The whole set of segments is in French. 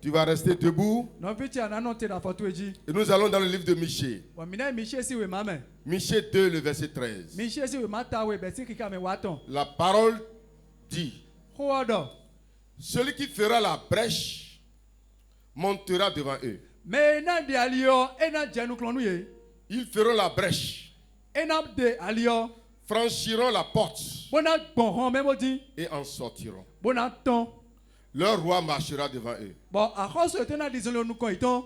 Tu vas rester debout. Et nous allons dans le livre de Michée. Michée 2, le verset 13. La parole dit: celui qui fera la brèche montera devant eux. Ils feront la brèche, franchiront la porte et en sortiront. Leur roi marchera devant eux.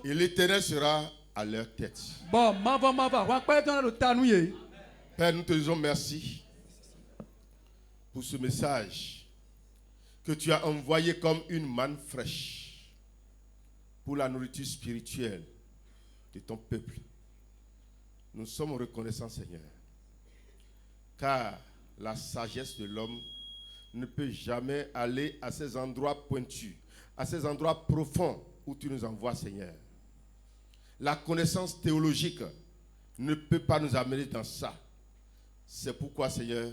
Et l'Éternel sera à leur tête. Père, nous te disons merci pour ce message que tu as envoyé comme une manne fraîche pour la nourriture spirituelle de ton peuple. Nous sommes reconnaissants, Seigneur, car la sagesse de l'homme ne peut jamais aller à ces endroits pointus, à ces endroits profonds où tu nous envoies, Seigneur. La connaissance théologique ne peut pas nous amener dans ça. C'est pourquoi, Seigneur,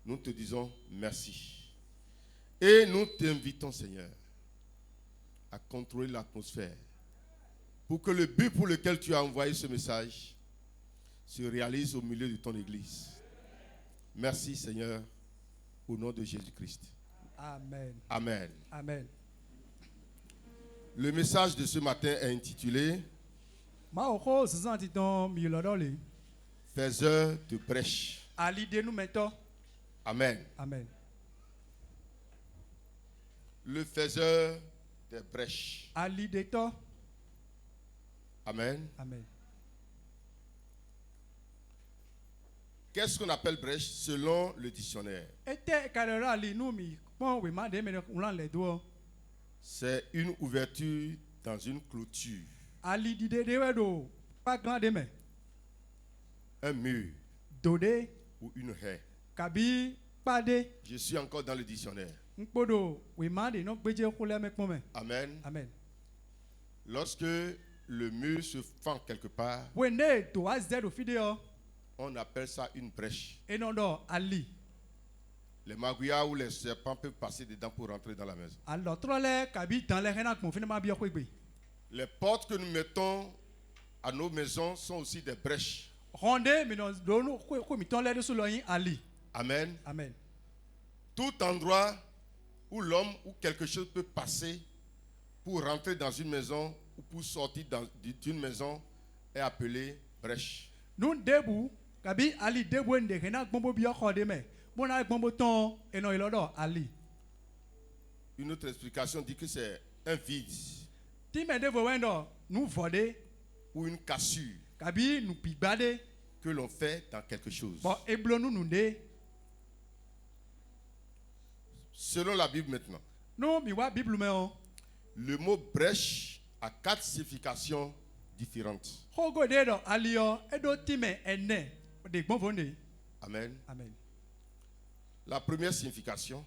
nous te disons merci. Et nous t'invitons, Seigneur, à contrôler l'atmosphère pour que le but pour lequel tu as envoyé ce message se réalise au milieu de ton Église. Merci, Seigneur, au nom de Jésus-Christ. Amen. Amen. Amen. Le message de ce matin est intitulé Faiseur de brèche. Amen. Amen. Le faiseur des brèches. Amen. Amen. Qu'est-ce qu'on appelle brèche selon le dictionnaire? C'est une ouverture dans une clôture. Un mur ou une haie. Je suis encore dans le dictionnaire. Amen. Amen. Lorsque le mur se fend quelque part, on appelle ça une brèche. Les magouillards ou les serpents peuvent passer dedans pour rentrer dans la maison. Les portes que nous mettons à nos maisons sont aussi des brèches. Amen. Amen. Tout endroit où l'homme ou quelque chose peut passer pour rentrer dans une maison ou pour sortir d'une maison est appelé brèche. Une autre explication dit que c'est un vide ou une cassure que l'on fait dans quelque chose. Selon la Bible maintenant, le mot brèche a 4 significations différentes. Amen. Amen. La première signification,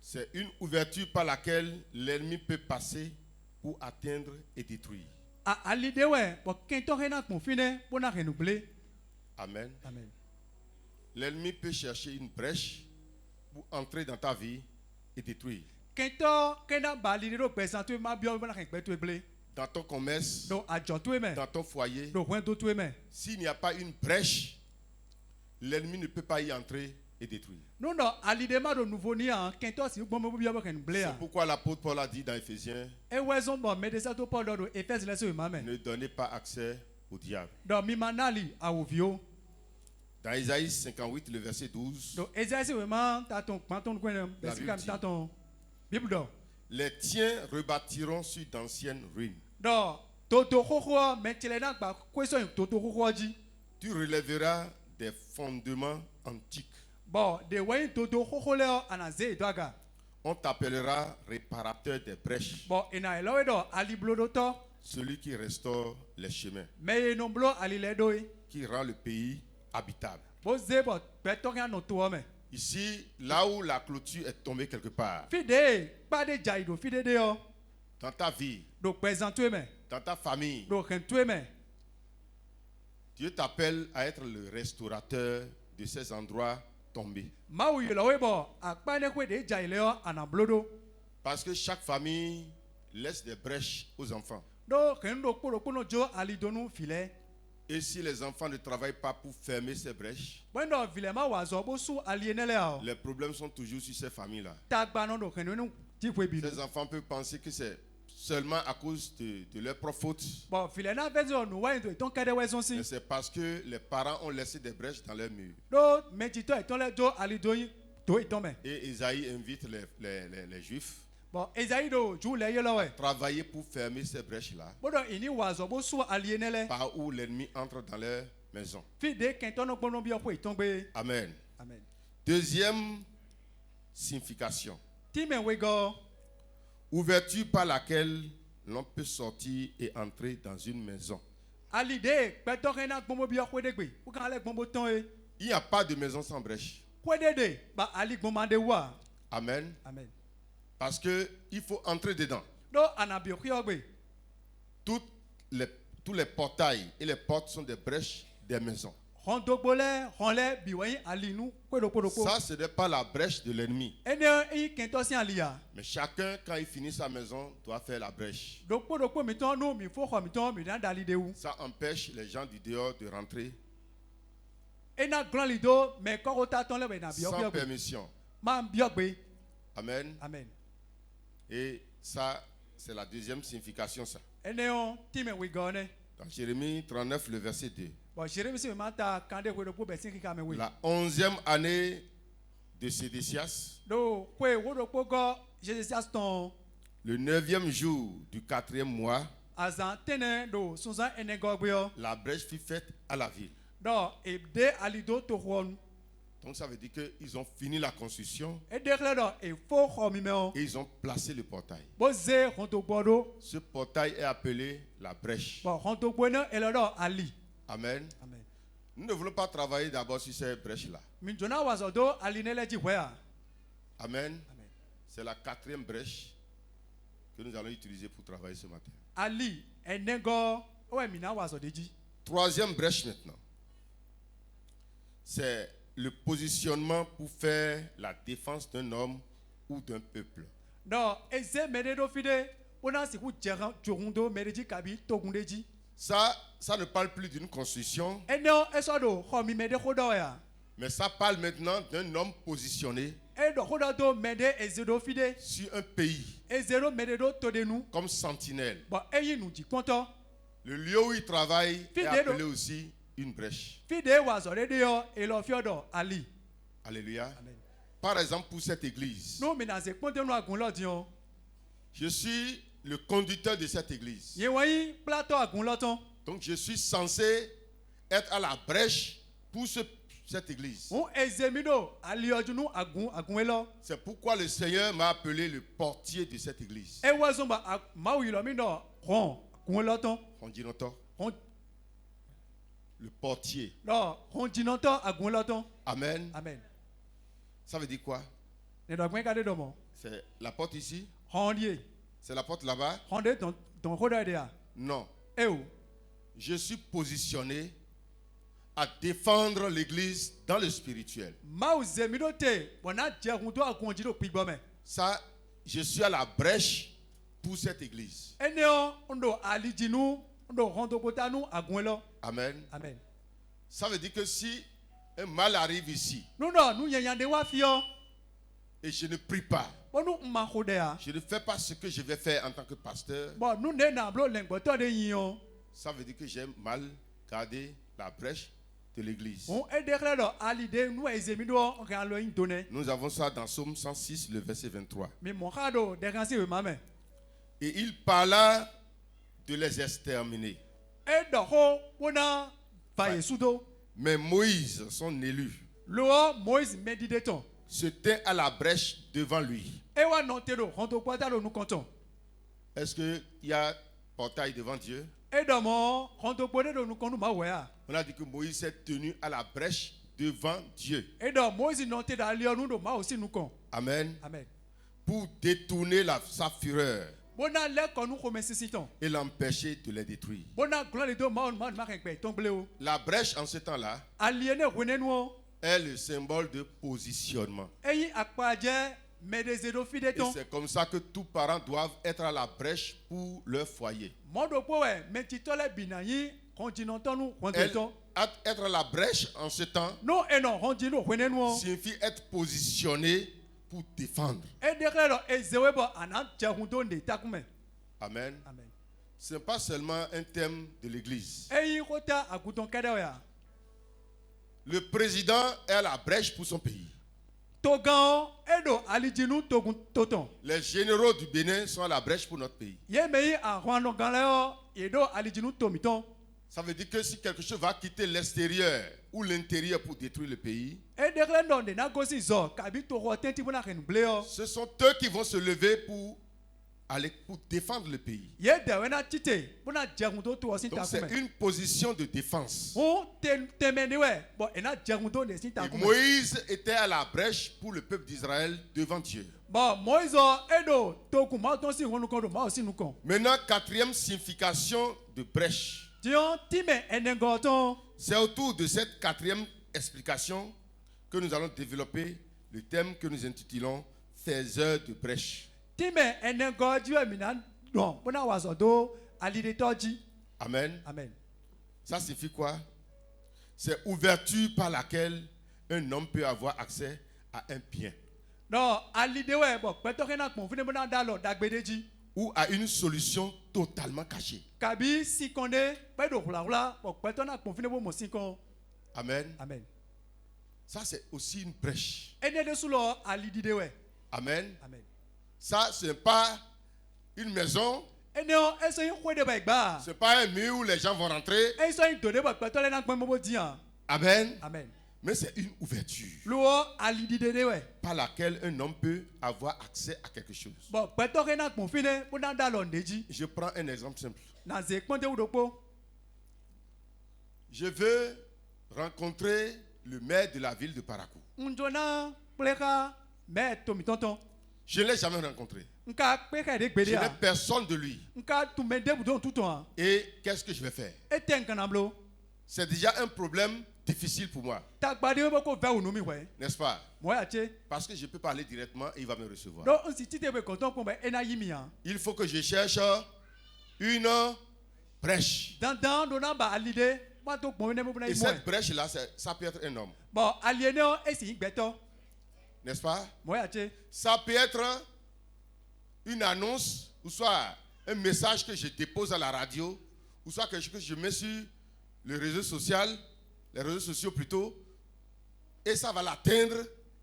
c'est une ouverture par laquelle l'ennemi peut passer pour atteindre et détruire. Amen. Amen. L'ennemi peut chercher une brèche pour entrer dans ta vie et détruire. Dans ton commerce, dans ton foyer, s'il n'y a pas une brèche, l'ennemi ne peut pas y entrer et détruire. C'est pourquoi l'apôtre Paul a dit dans Éphésiens, ne donnez pas accès au diable. Dans Isaïe 58, le verset 12, les tiens rebâtiront sur d'anciennes ruines. Tu relèveras des fondements antiques. On t'appellera réparateur des brèches, celui qui restaure les chemins, qui rend le pays habitable. Ici, là où la clôture est tombée quelque part, dans ta vie, dans ta famille, Dieu t'appelle à être le restaurateur de ces endroits tombés. Parce que chaque famille laisse des brèches aux enfants. Et si les enfants ne travaillent pas pour fermer ces brèches, les problèmes sont toujours sur ces familles-là. Ces enfants peuvent penser que c'est seulement à cause de leur propre faute. Mais c'est parce que les parents ont laissé des brèches dans leur mur. Et Isaïe invite les Juifs à travailler pour fermer ces brèches-là, par où l'ennemi entre dans leur maison. Amen. Deuxième signification. Ouverture par laquelle l'on peut sortir et entrer dans une maison. Il n'y a pas de maison sans brèche. Amen. Parce qu'il faut entrer dedans. Tous les portails et les portes sont des brèches des maisons. Ça, ce n'est pas la brèche de l'ennemi. Mais chacun, quand il finit sa maison, doit faire la brèche. Ça empêche les gens du dehors de rentrer sans permission. Amen. Et ça, c'est la deuxième signification. Ça. Dans Jérémie 39, le verset 2. La 11e année de Sédécias, le 9e jour du 4e mois, la brèche fut faite à la ville. Donc ça veut dire qu'ils ont fini la construction et ils ont placé le portail. Ce portail est appelé la brèche. Amen. Nous ne voulons pas travailler d'abord sur ces brèches-là. Amen. C'est la 4e brèche que nous allons utiliser pour travailler ce matin. 3e brèche maintenant. C'est le positionnement pour faire la défense d'un homme ou d'un peuple. Ça ne parle plus d'une construction, mais ça parle maintenant d'un homme positionné sur un pays comme sentinelle. Le lieu où il travaille est appelé aussi une brèche. Alléluia. Par exemple, pour cette église, je suis le conducteur de cette église. Donc je suis censé être à la brèche pour cette église. C'est pourquoi le Seigneur m'a appelé le portier de cette église. Le portier. Amen. Ça veut dire quoi? C'est la porte ici? C'est la porte là-bas? Non. Je suis positionné à défendre l'église dans le spirituel. Ça, je suis à la brèche pour cette église. Amen. Ça veut dire que si un mal arrive ici et je ne prie pas, je ne fais pas ce que je vais faire en tant que pasteur, ça veut dire que j'ai mal gardé la brèche de l'église. Nous avons ça dans Psaume 106, le verset 23. Et il parla de les exterminer. Mais Moïse, son élu, se tint à la brèche devant lui. Est-ce qu'il y a portail devant Dieu? On a dit que Moïse s'est tenu à la brèche devant Dieu. Amen. Pour détourner sa fureur et l'empêcher de les détruire. La brèche en ce temps-là est le symbole de positionnement. mais des édos Et fidèles. c'est comme ça que tous parents doivent être à la brèche pour leur foyer. Modo poe, mais titole binayi, continental nous, continental. Être à la brèche en ce temps Non, et non, continental, nous. signifie être positionné pour défendre. Et derrière, et zéwebo, anan, tchahundo, de takume. Amen. Amen. Ce n'est pas seulement un thème de l'église. Et y rota à gouton kadawaya. Le président est à la brèche pour son pays. Togan, edo, alijinu, togun, toton. Les généraux du Bénin sont à la brèche pour notre pays. Yemei, a Rwanda Galeo, edo, alijinu, tomiton. Ça veut dire que si quelque chose va quitter l'extérieur ou l'intérieur pour détruire le pays, Et derrière, non, de nagosi zo, kabito, roten, tibuna, renoubleo. ce sont eux qui vont se lever pour aller pour défendre le pays. Yedewena tite, buna djahundo, to osin Donc c'est takume. une position de défense. On temeniwe, bon, ena djahundo, de sin Et takume. Moïse était à la brèche pour le peuple d'Israël devant Dieu. Bon, Moïse, edo, tokuma, ton si, on nous compte, moi aussi nous compte. Maintenant, quatrième signification de brèche. Dion, time, enengoton. C'est autour de cette quatrième explication que nous allons développer le thème que nous intitulons Faiseurs de brèche. Time, enengoton, minan, non, buna wazodo, alide toji. Amen. Amen. Ça signifie quoi? C'est ouverture par laquelle un homme peut avoir accès à un bien Non, alide we, bon, petokena, mon fine, buna dalo, dagbedeji. ou à une solution totalement cachée. Kabi, si konde, pedo, hula, bon, petona, mon fine, bon, sikon. Amen. Amen. Ça, c'est aussi une brèche. Ene de sulo, alide we. Amen. Amen. Ça, ce n'est pas une maison, Ene o, eso yin kwede ba igba. ce n'est pas un mur où les gens vont rentrer. Eso yin dode ba petole na gbemobo diyan. Amen. Amen. Mais c'est une ouverture Luo, alide de we. par laquelle un homme peut avoir accès à quelque chose. Bon, petokena, mon fine, buna dalo, ndeji. Je prends un exemple simple. Na ze konde udokpo. Je veux rencontrer le maire de la ville de Parakou. Njona, pleka, me tomi tonton. Je ne l'ai jamais rencontré. Nka peka de Je gbede n'ai a. personne de lui. Nka tumende budon touton. Et qu'est-ce que je vais faire? Eten kanamlo. C'est déjà un problème difficile pour moi, Tagbade we ko va unumi we. n'est-ce pas? Moya che. Parce que je peux parler directement et il va me recevoir. Do on si tite we konton ko be ena yimi an. Il faut que je cherche une brèche. Dandan dona ba alide, ba to gbon ne mo na Et imo. cette brèche-là, ça peut être un homme, Bon, aliene o esi gbeto. n'est-ce pas? Moya che. Ça peut être une annonce, ou soit un message que je dépose à la radio, ou soit quelque chose que je mets sur les réseaux sociaux plutôt, et ça va l'atteindre,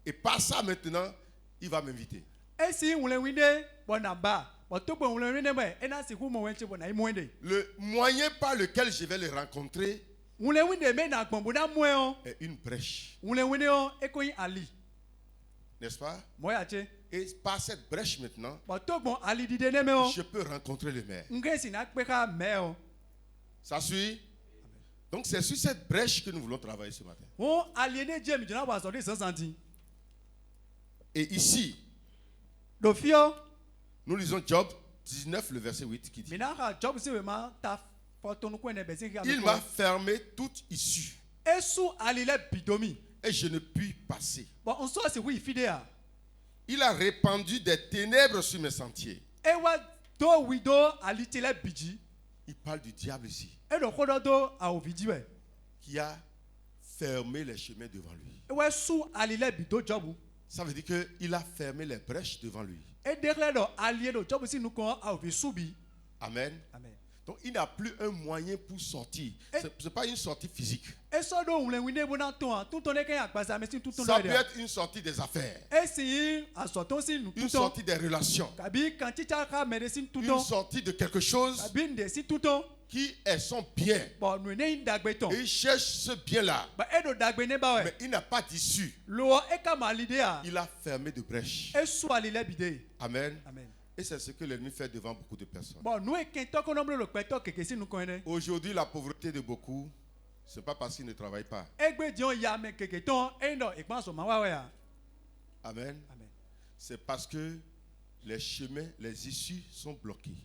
et par ça maintenant, il va m'inviter. Esi unle winde, bon namba. Bon to bon unle winde me, ena si ku mo wenche bon na imo ende. Le moyen par lequel je vais le rencontrer Unle winde me na gbon na mo en. est une brèche, Unle winde o ekoyin ali. n'est-ce pas? Moya che. Et par cette brèche maintenant, Bon to bon alidi de ne me o. je peux rencontrer le maire. Nge si na peka me o. Ça suit? Donc c'est sur cette brèche que nous voulons travailler ce matin. On aliéné Dieu mi jona wa so de 110. Et ici, Do fio, nous lisons Job 19, le verset 8 qui dit: mina ka job si we ma ta fotonu ko ne be si ka. Il m'a fermé toute issue Esu alile bidomi. et je ne puis passer. Bon on so si wi fidea. Il a répandu des ténèbres sur mes sentiers. E wa do wido alitile biji. Il parle du diable ici, E do kodo do a ovidi we. qui a fermé les chemins devant lui. E wa su alile bido jobu. Ça veut dire qu'il a fermé les brèches devant lui. E dekle do alie do jobu si nu ko a ovi subi. Amen. Amen. Donc il n'a plus un moyen pour sortir. Ce n'est pas une sortie physique. E so do unle winde bona ton tout ton e kan agbasa me si tout ton Ça de. peut être une sortie des affaires, E si asoton si nu une tout ton. sortie des relations, Kabi kan chicha ka medicine tout une ton. sortie de quelque chose Kabi nde si tout ton. qui est son bien. Bon nu ne dagbe ton. Et il cherche ce bien-là, Ba e do dagbe ne ba we. mais il n'a pas d'issue. Lo e ka malide a. Il a fermé de brèches. E su alile bide. Amen. Amen. Et c'est ce que l'ennemi fait devant beaucoup de personnes. Bon nous e ken to ko nomlo lo peto keke si nu ko ene. Aujourd'hui, la pauvreté de beaucoup, ce n'est pas parce qu'ils ne travaillent pas. Egbe dion ya me keke ton e no ipan so ma wa we a. Amen. Amen. C'est parce que les chemins, les issues sont bloquées.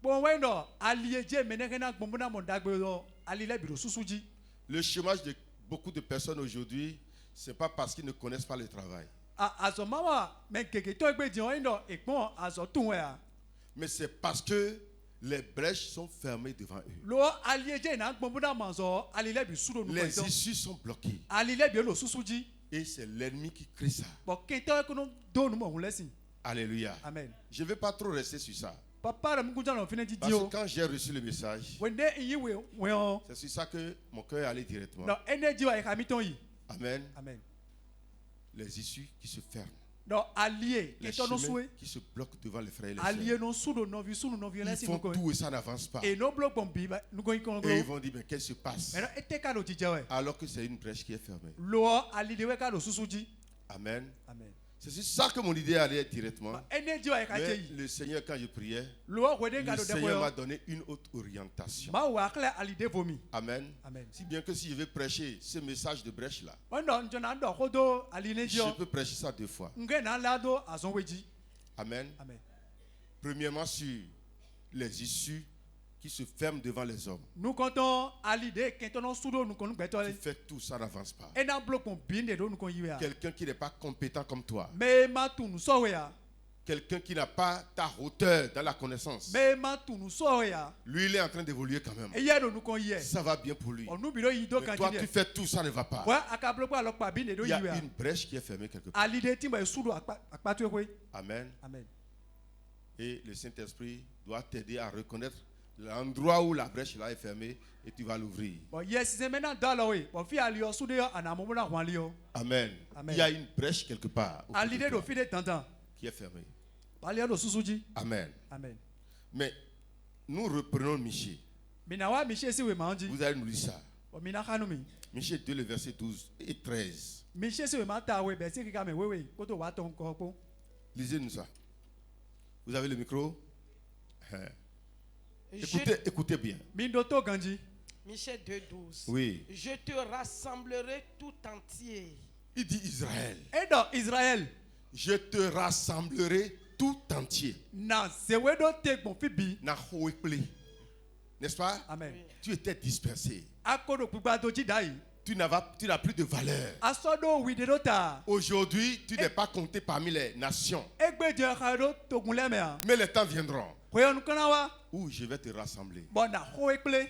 Bon we no aliye je meneke na gbombo na mo dagbe lo alile biro susuji. Le chômage de beaucoup de personnes aujourd'hui, ce n'est pas parce qu'ils ne connaissent pas le travail. Azo mama mais keke to egbe di on ino ekpon azo tun e a. Mais c'est parce que les brèches sont fermées devant eux. Lo alieje na gbon na manzo alile bi sudo nu ko Les ito. issues sont bloquées. Alile bi lo susuji. Et c'est l'ennemi qui crée ça. Bo kento e kono do nu mo hun lesin. Alléluia. Amen. Je ne vais pas trop rester sur ça. Papa ra mu no fine di Parce que dio. quand j'ai reçu le message, Wende yi we on. c'est sur ça que mon cœur est allé directement. No energy wa e ka mi ton yi. Amen. Amen. Les issues qui se ferment. No allié Les keto no chemins soué. qui se bloquent devant les frères et les Allié sœurs. no sudo no vi sunu no Ils violence font no ko. tout et ça n'avance pas. Et no block bombi ba nu ko ikon Et ils go. vont dire, mais qu'est-ce qui se passe? Mais no ete ka no jije we. Alors que c'est une brèche qui est fermée. Lo alide we ka lo susuji. Amen. Amen. C'est sur ça que mon idée allait directement. Ba energy wa e ka Mais yi. le Seigneur, quand je priais, Lo wede ka le do de Seigneur m'a boyo. donné une autre orientation. Ma wa kle alide vomi. Amen. Amen. Si bien que si je vais prêcher ce message de brèche-là, Wando njona ndo kodo aline je dio. peux prêcher ça 2 fois. Nge na lado azon weji. Amen. Amen. Premièrement, sur les issues qui se ferment devant les hommes. Nous comptons alide kento no sudo nu kon gbeto Tu le. fais tout, ça n'avance pas. E na block on binde do nu kon yiwe a. Quelqu'un qui n'est pas compétent comme toi. Me ma tu nu so we a. Quelqu'un qui n'a pas ta hauteur dans la connaissance. Me ma tu nu so we a. Lui, il est en train d'évoluer quand même. E ye do nu kon yiwe. Ça va bien pour lui. On nous biro yi do Mais kan toi, jide. tu fais tout, ça ne va pas. Ouais, akablo kwa lokpa binde do Il y a yiwe a. une brèche qui est fermée quelque part. Alide timba sudo akpatu ekwe. Amen. Amen. Et le Saint-Esprit doit t'aider à reconnaître l'endroit où la brèche là est fermée et tu vas l'ouvrir. Bon yes c'est maintenant dans la we. Bon fi alio sudo yo anamomo na hwan lio. Amen. Amen. Il y a une brèche quelque part au côté de Alide do toi fi de tantan. qui est fermée. Alio do susuji. Amen. Amen. Mais nous reprenons Michée. Mina wa Michel si we manji. Vous allez nous lire ça. Bon mina kanumi. Michée 2, le verset 12 et 13. Michel si we mata we be si kika me wewe. Koto wa ton ko po. Lisez-nous ça. Vous avez le micro? Hein. Je- Écoutez bien. Mindo to ganji. Michée 2,12. Oui. Je te rassemblerai tout entier. Il dit Israël. E do Israël. Je te rassemblerai tout entier. Na se we do te gbon fi bi. Na hoekple. N'est-ce pas? Amen. Tu étais dispersé. Akodo pugba do jidai. Tu n'as plus de valeur. Asodo wi de do ta. Aujourd'hui, tu n'es pas compté parmi les nations. Egbe je ka do to gunle me a. Mais les temps viendront Koyo nu kana wa. où je vais te rassembler. Bon na ho ekple.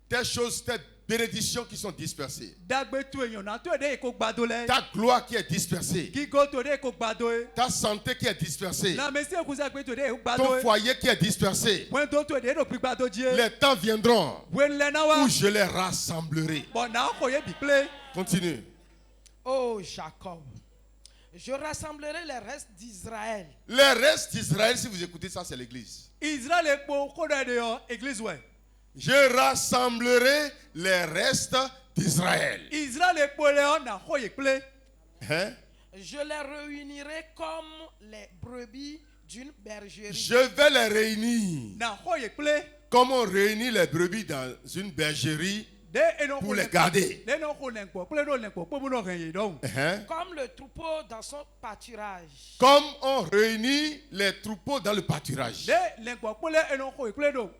Tes choses, tes bénédictions qui sont dispersées. Dagbe tu eyan na to de ko gbado le. Ta gloire qui est dispersée. Ki go to de ko gbado e. Ta santé qui est dispersée. Na me se ku sa gbe to de gbado Ton e. foyer qui est dispersé. Point do to de do gbado ji e. Les temps viendront Wen le na wa. où je les rassemblerai. Bon na ko ye bi ple. Continue. Ô Jacob, je rassemblerai les restes d'Israël. Les restes d'Israël, si vous écoutez ça, c'est l'église. Israël ekpo ko de yo église we. Je rassemblerai les restes d'Israël. Israël ekpo le na ho ye ple. Hein? Je les réunirai comme les brebis d'une bergerie. Je vais les réunir Na ho ye ple. comme on réunit les brebis dans une bergerie De eno pour les garder. De no ko lenpo ple do lenpo po mu no ren ye don. Hein? Comme le troupeau dans son pâturage. Comme on réunit les troupeaux dans le pâturage. De lenpo ple eno ko ye ple do.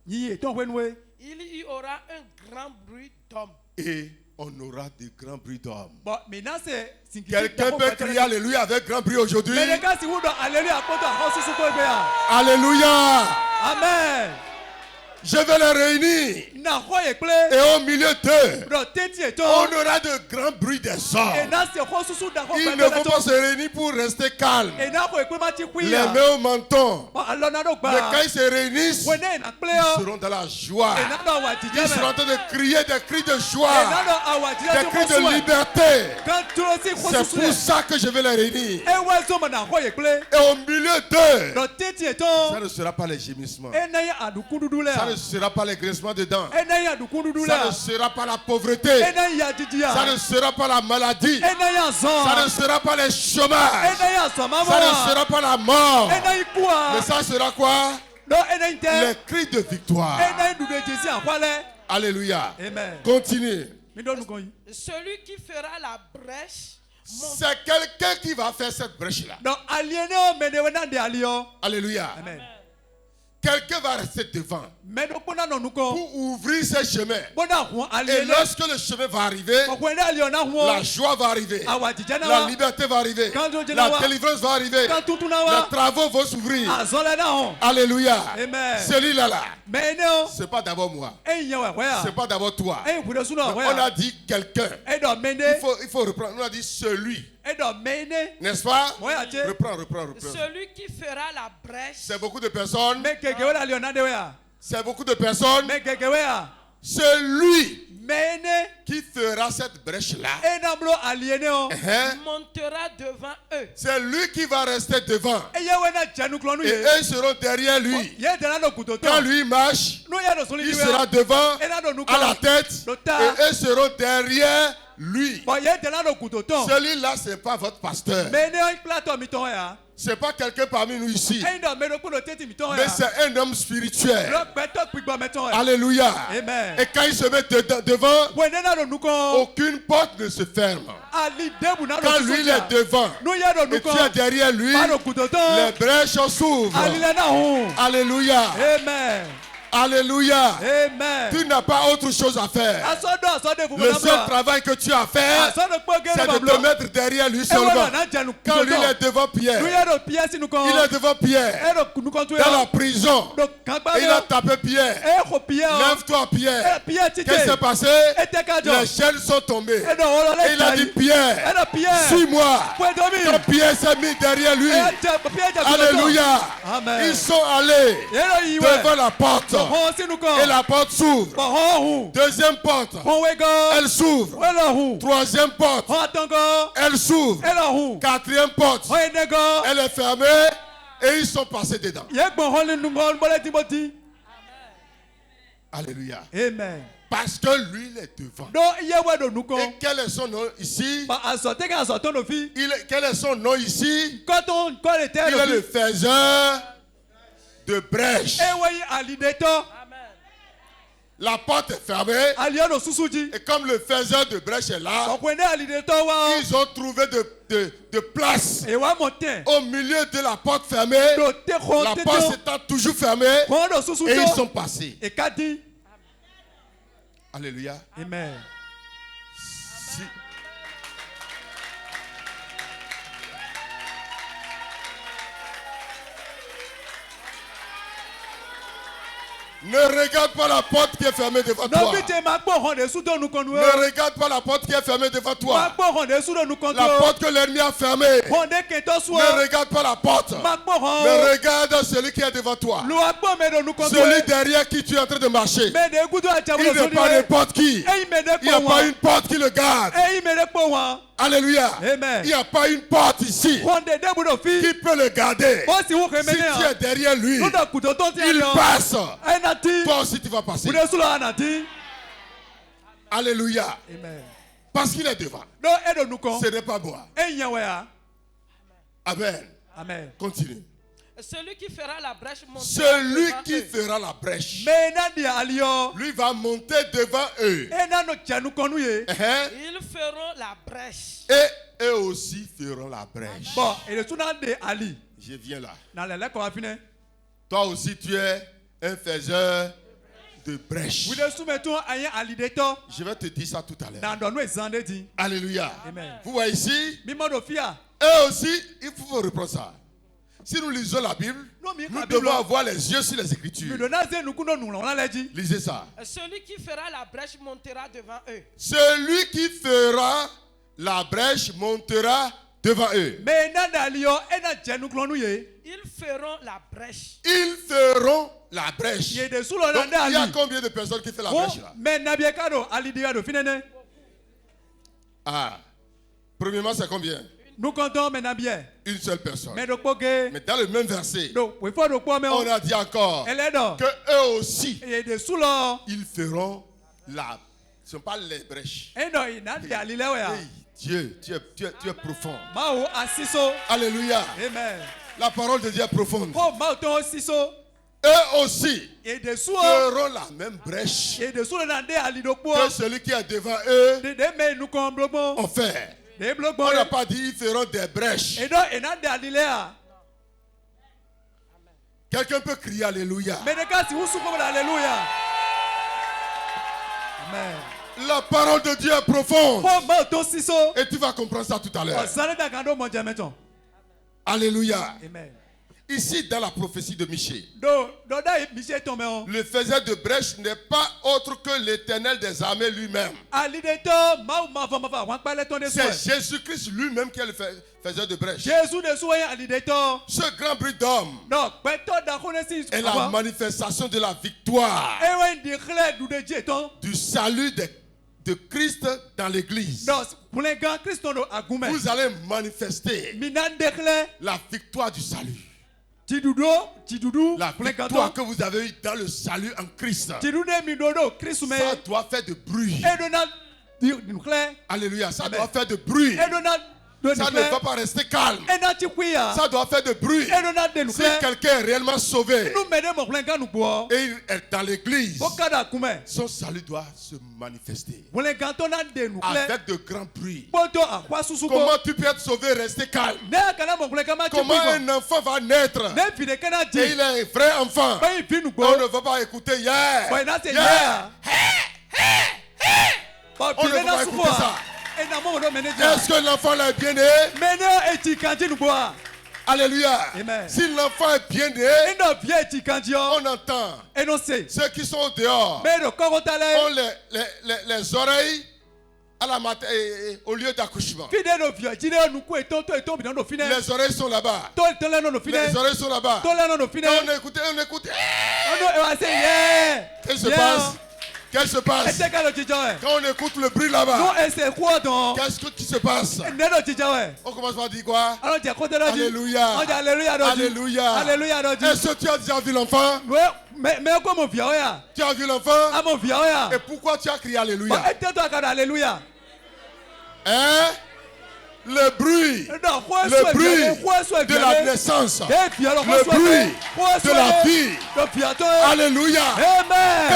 Yi e ton wenwe. Il y aura un grand bruit d'hommes. Et on aura de grands bruits d'hommes. Bon maintenant c'est sinki. Quelqu'un peut crier Alléluia avec grand bruit aujourd'hui. Mais les gars si vous do alléluia poto ho susu ko be a. Alléluia. Amen. Je vais les réunir. Na ho ye ple. Et au milieu d'eux, Do teti e ton. on aura de grands bruits des Et hommes. na se ho susu da ho Il pe ne faut pas se réunir pour rester calme. Et na ko e pe ma ti kwi Les ya. mains au menton. Bon alors na do Mais quand gba. ils se réunissent, Wene na ple ils o. seront dans la joie. Et na do wa Ils tije seront en me. train de crier des cris de Et na joie, do awa tije des ti cris ko de suwe. liberté. Quand tu aussi ko C'est susu pour le. ça que je vais les réunir. E wa so ma na ho ye ple. Et au milieu d'eux, Do teti e ça ton. ne sera pas les gémissements. E na ya adukundudu le. Ça ne sera pas les grincements de dents. E na ya adukundudu Ça ne le. sera pas la pauvreté. E na ya jiji Ça ne ya. sera pas la maladie. E na ya zon. Ça ne sera pas les E chômages. na ya so ma Ça ne mo. sera pas la mort. E na ikua. Mais ça sera quoi? Do e na inte. Les cris de victoire. E na dude jesi akwale. Alléluia. Amen. Continue. Mi do nu kon yi. Celui qui fera la brèche C'est quelqu'un qui va faire cette brèche-là. Donc aliéné o mene we na de alio. Alléluia. Amen. quelqu'un va rester devant Mais nous prenons nos nuko. pour ouvrir ce chemin. Bona huan Et aliene. lorsque le chemin va arriver, Okwenda aliona huan. la joie va arriver, Awatijana la wa. liberté va arriver, Quand Dieu la wa. délivrance va arriver, Quand tout na les wa. travaux vont s'ouvrir. Azola na hon. Alléluia. Amen. Celui-là, là, Mais non. c'est pas d'abord moi, Eh nyewa wa. c'est pas d'abord toi. Eh kudo suno On wa. a dit quelqu'un. Eh do mende. Il faut reprendre. On a dit celui. Eh do mende. N'est-ce pas? Moya che. Reprends. Celui qui fera la brèche. C'est beaucoup de personnes. Mais keke wa aliona de wa. C'est beaucoup de personnes. Mais keke wa. Celui Mene. qui fera cette brèche-là, Eh namblo aliene o. hein, Montera devant eux. c'est lui qui va rester devant. Eh yewe na janu klonu Et ye. eux seront derrière lui. Ye dana no kutoto. Quand lui marche, No ya do soli il diwe. sera devant, Eh na do nuko. à la tête, Lota. et eux seront derrière lui. Bon ye dana no kutoto. Celui-là, ce n'est pas votre pasteur. Mene o plato miton ya. Ce n'est pas quelqu'un parmi nous ici. Eh do meno kulo teti miton Mais ya. c'est un homme spirituel. Lo beto pigbo meton ya. Alléluia. Amen. Et quand il se met devant, Wende na do nuko. aucune porte ne se ferme. Ali debu na do Quand lui il est devant No ya do et nuko. tu es derrière lui, Ba do kutoto. les brèches s'ouvrent. Ali le na hu. Alléluia. Amen. Alléluia. Amen. Tu n'as pas autre chose à faire. Asodo asode fu Le seul travail que tu as à faire, Asodo kpoge c'est de te mettre derrière lui seulement. Quand lui il est devant Pierre, No ya do pia si nuko. il est devant Pierre E do nuko tu dans la ya. prison. Do kagba Et il a tapé Pierre. E ko pia. Lève-toi Pierre. E pia tite. Qu'est-ce qui s'est passé? E te kajo. Les chaînes sont tombées. E do holo le. Et il a dit Pierre, E do pia. suis-moi. Pwe do mi. Quand Pierre s'est mis derrière lui, E te pia te. alléluia, Amen. ils sont allés E do iwe. devant la porte. Ho si nuko. Et la porte s'ouvre. Bo ho hu. Deuxième porte, Ho wego. elle s'ouvre. Welo hu. Troisième porte, Ho atongo. elle s'ouvre. E lo hu. Quatrième porte, Ho enego. elle est fermée et ils sont passés dedans. Ye gbon ho le nuko bole timoti. Alléluia. Amen. Parce que lui, il est devant. Do ye we do nuko. Et quel est son nom ici? Ba asote ka asoto no fi. Quel est son nom ici? Koton ko le te Il do est le fi. faiseur de brèche. E we alideto. La porte est fermée. Aliono susuji. Et comme le faiseur de brèche est là, Okwende alideto wa. ils ont trouvé de place E wa monte. au milieu de la porte fermée. Do te ko La te porte to. étant toujours fermée. Ko do susujo. Et ils sont passés. E kadi. Alléluia. Amen. Si- Ne regarde pas la porte qui est fermée devant No toi. bi te ma gbo hon de su do nu konu. Ne regarde pas la porte qui est fermée devant Ma toi. gbo hon de su do nu konu. La porte que l'ennemi a fermée. Hon de ke to su. Ne regarde pas la porte. Ma gbo hon. Mais regarde celui qui est devant toi. Lu agbo me do nu konu. Celui derrière qui tu es en train de marcher. Me de gudu a jabu Il lo n'est pas n'importe qui. E me de Il n'y a po pas wa. une porte qui le garde. E me de po wa. Alléluia. Amen. Il n'y a pas une porte ici Hon de debu do fi. qui peut le garder. O si hu ke Si me tu es derrière lui, Nu do kuto to ti il alio. passe. E na ti. Toi aussi tu vas passer. Bude su lo anati. Alléluia. Amen. Parce qu'il est devant. Do e do nu ko. Ce n'est pas moi. E yen we ya. Amen. Amen. Continue. Celui qui fera la brèche montera Celui devant qui eux. fera la brèche, Me na di alio. lui va monter devant eux. E na no janu konu ye. Hein? Ils feront la brèche. Et eux aussi feront la brèche. Bon, et le suna de Ali. Je viens là. Na le le ko afine. Toi aussi tu es un faiseur de brèche. Bude su me tu ayen Ali de to. Je vais te dire ça tout à l'heure. Na do no ezande di. Alléluia. Amen. Vous voyez ici, Mi mo do fia. eux aussi, il faut reprendre ça. Si nous lisons la Bible, Non, mais nous la devons Bible- avoir les yeux sur les Mi Écritures. do na ze nu kuno nu lo na leji. Lisez ça. Celui qui fera la brèche montera devant eux. Celui qui fera la brèche montera devant eux. Me na da alio e na janu klonu ye. Ils feront la brèche. Ils feront la brèche. Ye de su lo na Donc, da il y a Ali. combien de personnes qui font la Ko brèche là? me na bie ka do Ali di do finene. Ah. Premièrement, c'est combien? Nu konton me na bie. Une seule personne. Me do poge. Mais dans le même verset, Do we fo do po me on o. a dit encore Ele do. que eux aussi, Ye de su lo. ils feront la. Ce ne sont pas les brèches. E no ina di Ali le we ya. Hey, Dieu, tu es profond. Ma o asiso. Alléluia. Amen. La parole de Dieu est profonde. Ko ma o ton siso. Eux aussi Ye de su o. feront la même brèche Ye de su lo na de Ali do po. que celui qui est devant eux De me nu kon blogbo. ont fait. De blogbo. On n'a pas dit ils feront des brèches. E do ina de Ali le ya. Quelqu'un peut crier Alléluia. Meneka si usu ko hallelujah. Amen. La parole de Dieu est profonde. Ko ma to siso. Et tu vas comprendre ça tout à l'heure. Osane da kando mo jameton. Alléluia. Amen. Ici, dans la prophétie de Michée, Do da Michel tombe on. le faiseur de brèche n'est pas autre que l'Éternel des armées lui-même. Alideto ma va wan pa le ton de C'est so. Jésus-Christ lui-même qui est le faiseur de brèche. Jésus de so alideto. Ce grand bruit d'homme Non, peto da connaissance. est la manifestation de la victoire, Ewen di clé du de Dieu ton. du salut de Christ dans l'église. Non, pour les grands Christ no agume. Vous allez manifester Minan de clé. la victoire du salut. Tidoudou, La pour les victoire gantons. que vous avez eue dans le salut en Christ. Tidoudou midodo, Christ me. Ça doit faire de bruit. Et donald du clé. Alléluia. Ça Amen. doit faire de bruit. Et donald de Ça ne va pas rester calme. Et dans Tikuya. Ça doit faire de bruit. Et donald de Si clé. quelqu'un est réellement sauvé Nous menons mon plein nous boire. et il est dans l'église, Bokada kume. son salut doit se manifester Pour les gantons de nous clé. avec de grands bruits. Poto à quoi sous Comment tu peux être sauvé et rester calme? Ne kana mon plein kama Comment un enfant va naître Ne fide kana di. et il est un vrai enfant? Ba yi pinu On go. ne va pas écouter hier. Ba na se Hier. ya. Ba On ne pide va pas na écouter suko. ça. Et na mo do manager. Est-ce que l'enfant là est bien né? Mene eti kanji nous boire. Alléluia. Amen. Si l'enfant est bien né, Et no vie eti kanji on on. entend. Et non c'est. Ceux qui sont dehors Mais le corps ont tale. les oreilles à la au lieu d'accouchement. Fide no vie. Jide nous ko eto to eto bi no fine. Les oreilles sont là-bas. To le no fine. Les oreilles sont là-bas. To le no fine. Quand on écoute, on écoute. On no e say yeah. Qu'est-ce qui se passe? Qu'est-ce qui se passe? Ete ka lo jijo e. Quand on écoute le bruit No là-bas, ese ko don. qu'est-ce qui se passe? Ne no jijo e. On commence par dire quoi? Alors je côté là. Alléluia. On dit alléluia do. Alléluia. Alléluia do. Est-ce que tu as déjà vu l'enfant? Mais comment vie ya? Tu as vu l'enfant? A mon vie ya. Et pourquoi tu as crié Alléluia? Ete to ka alléluia. Hein? Le bruit. Non, quoi Le bruit de la naissance. Le bruit de la vie. Alléluia. Quand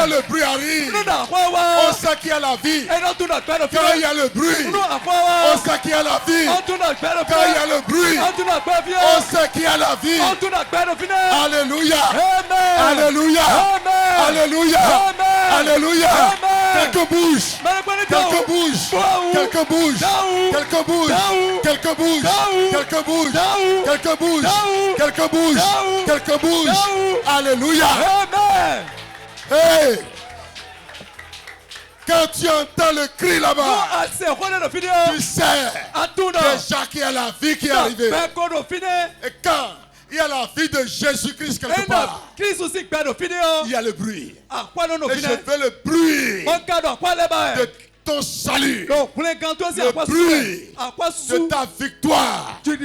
Amen. le bruit arrive, on sait qu'il y a la vie. Quand il y a le bruit, on sait qu'il y a la vie. Quand il y a le bruit, on sait qu'il y a la vie. Alléluia. Alléluia. Alléluia. Alléluia. Quelqu'un bouge. Quelqu'un bouge. Quelqu'un bouge. Quelqu'un bouge. Quelqu'un bouge. Quelqu'un bouge. Quelqu'un bouge. Quelqu'un bouge. Quelqu'un bouge. Alléluia. Amen. Hey! Quand tu entends le cri là-bas, tu sais déjà qu'il y a la vie qui est arrivée. Et quand il y a la vie de Jésus-Christ quelque part, il y a le bruit. Et je veux le bruit de ton salut, le bruit de ta victoire, le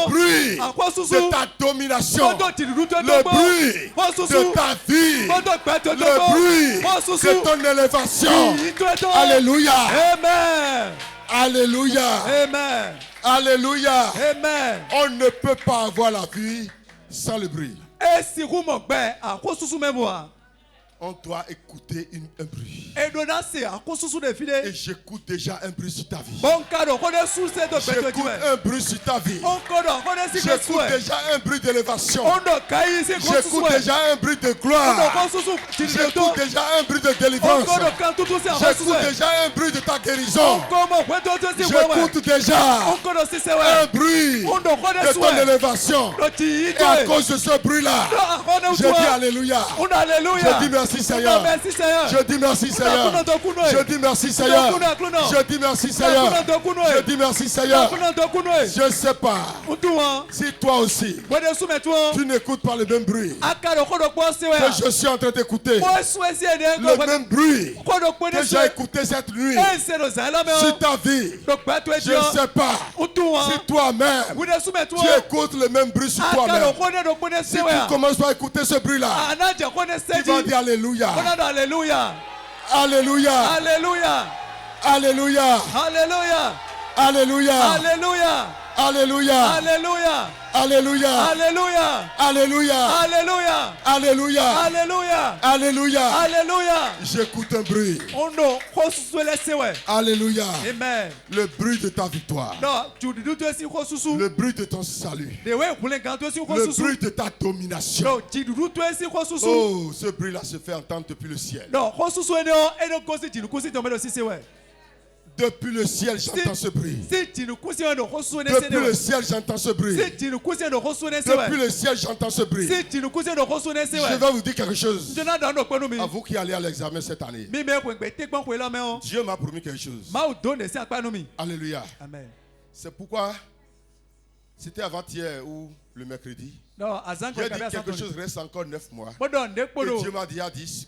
bruit de ta domination, le bruit de ta vie, le bruit de ton élévation. Alléluia. Amen. Alléluia. Amen. Alléluia. Amen. On ne peut pas avoir la vie sans le bruit. Et si vous m'obéissez, à quoi sous même moi? On doit écouter un bruit. Et donner c'est à quoi sous des Et filets? j'écoute déjà un bruit sur ta vie. Bon cadeau, on est sous cette J'écoute un bruit sur ta vie. on est si J'écoute déjà un bruit d'élévation. on doit cailler c'est quoi sous J'écoute déjà un bruit de gloire. J'écoute déjà un bruit de délivrance. J'écoute déjà un bruit de ta guérison. J'écoute déjà un bruit de ton élévation. Et à cause de ce bruit-là, je dis Alléluia. Je dis merci Seigneur. Je dis merci Seigneur. Je dis merci Seigneur. Je dis merci Seigneur. Je dis merci Seigneur. Je ne sais pas si toi aussi tu n'écoutes pas le même bruit que je suis en train d'écouter. Le même bruit que j'ai écouté cette nuit sur ta vie. Je ne sais pas si toi-même tu écoutes le même bruit sur toi-même. Si tu commences par écouter ce bruit-là, tu vas dire Alléluia. Alléluia. Alléluia. Alléluia. Alléluia. Alléluia. Alléluia. Alléluia. Alléluia. Alléluia. Alléluia. Alléluia. Alléluia. Alléluia. Alléluia. Alléluia. Alléluia. Alléluia. J'écoute un bruit. On no khosusu lese we. Alléluia. Amen. Le bruit de ta victoire. No, tu du tu esi khosusu. Le bruit de ton salut. De we kule kan tu esi Le khosusu. bruit de ta domination. No, tu du tu esi khosusu. Oh, ce bruit-là se fait entendre depuis le ciel. No, khosusu eno kosi tu kosi to medo sisi we. Depuis le ciel, j'entends ce bruit. Si tu kosi eno khosusu ne Depuis le ciel, j'entends ce bruit. Si tu kosi eno khosusu ne Depuis le ciel, j'entends ce bruit. Si tu kosi eno khosusu ne Je vais vous dire quelque chose. Je na dans ko mi. À vous qui allez à l'examen cette année. Mi me ko ngbe te gbon ko lo me o. Dieu m'a promis quelque chose. Ma o donne si akpa mi. Alléluia. Amen. C'est pourquoi c'était avant-hier ou le mercredi. Non, azan ko J'ai ka dit ba quelque chose reste encore 9 mois. Bodon de Et podo. Dieu m'a dit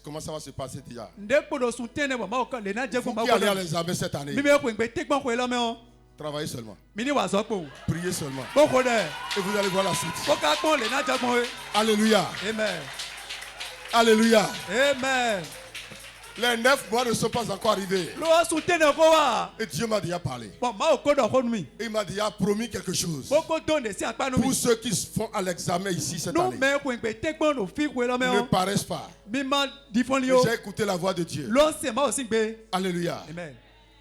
comment ça va se passer déjà. De podo sun tene bo ma o ka le na je ko Vous ma qui ko. allez à l'examen cette année. Mi me ko ngbe te gbon ko lo me o. Travaillez seulement. Mi ni wa so po. Priez seulement. Bo ko de. Et vous allez voir la suite. Ko ka gbon le na je gbon we. Alléluia. Amen. Alléluia. Amen. Les 9 mois ne sont pas encore arrivés. Lo sun tene ko wa. Et Dieu m'a déjà parlé. Bon, ma o ko do ko mi. Et il m'a déjà promis quelque chose. Bo ko donne si akpa mi. Pour ceux qui se font à l'examen ici cette No année, me ko ngbe te gbon no fi ko lo me ne o. paraissent pas. Mi ma difon li o. J'ai écouté la voix de Dieu. Lo se ma o si ngbe. Alléluia. Amen.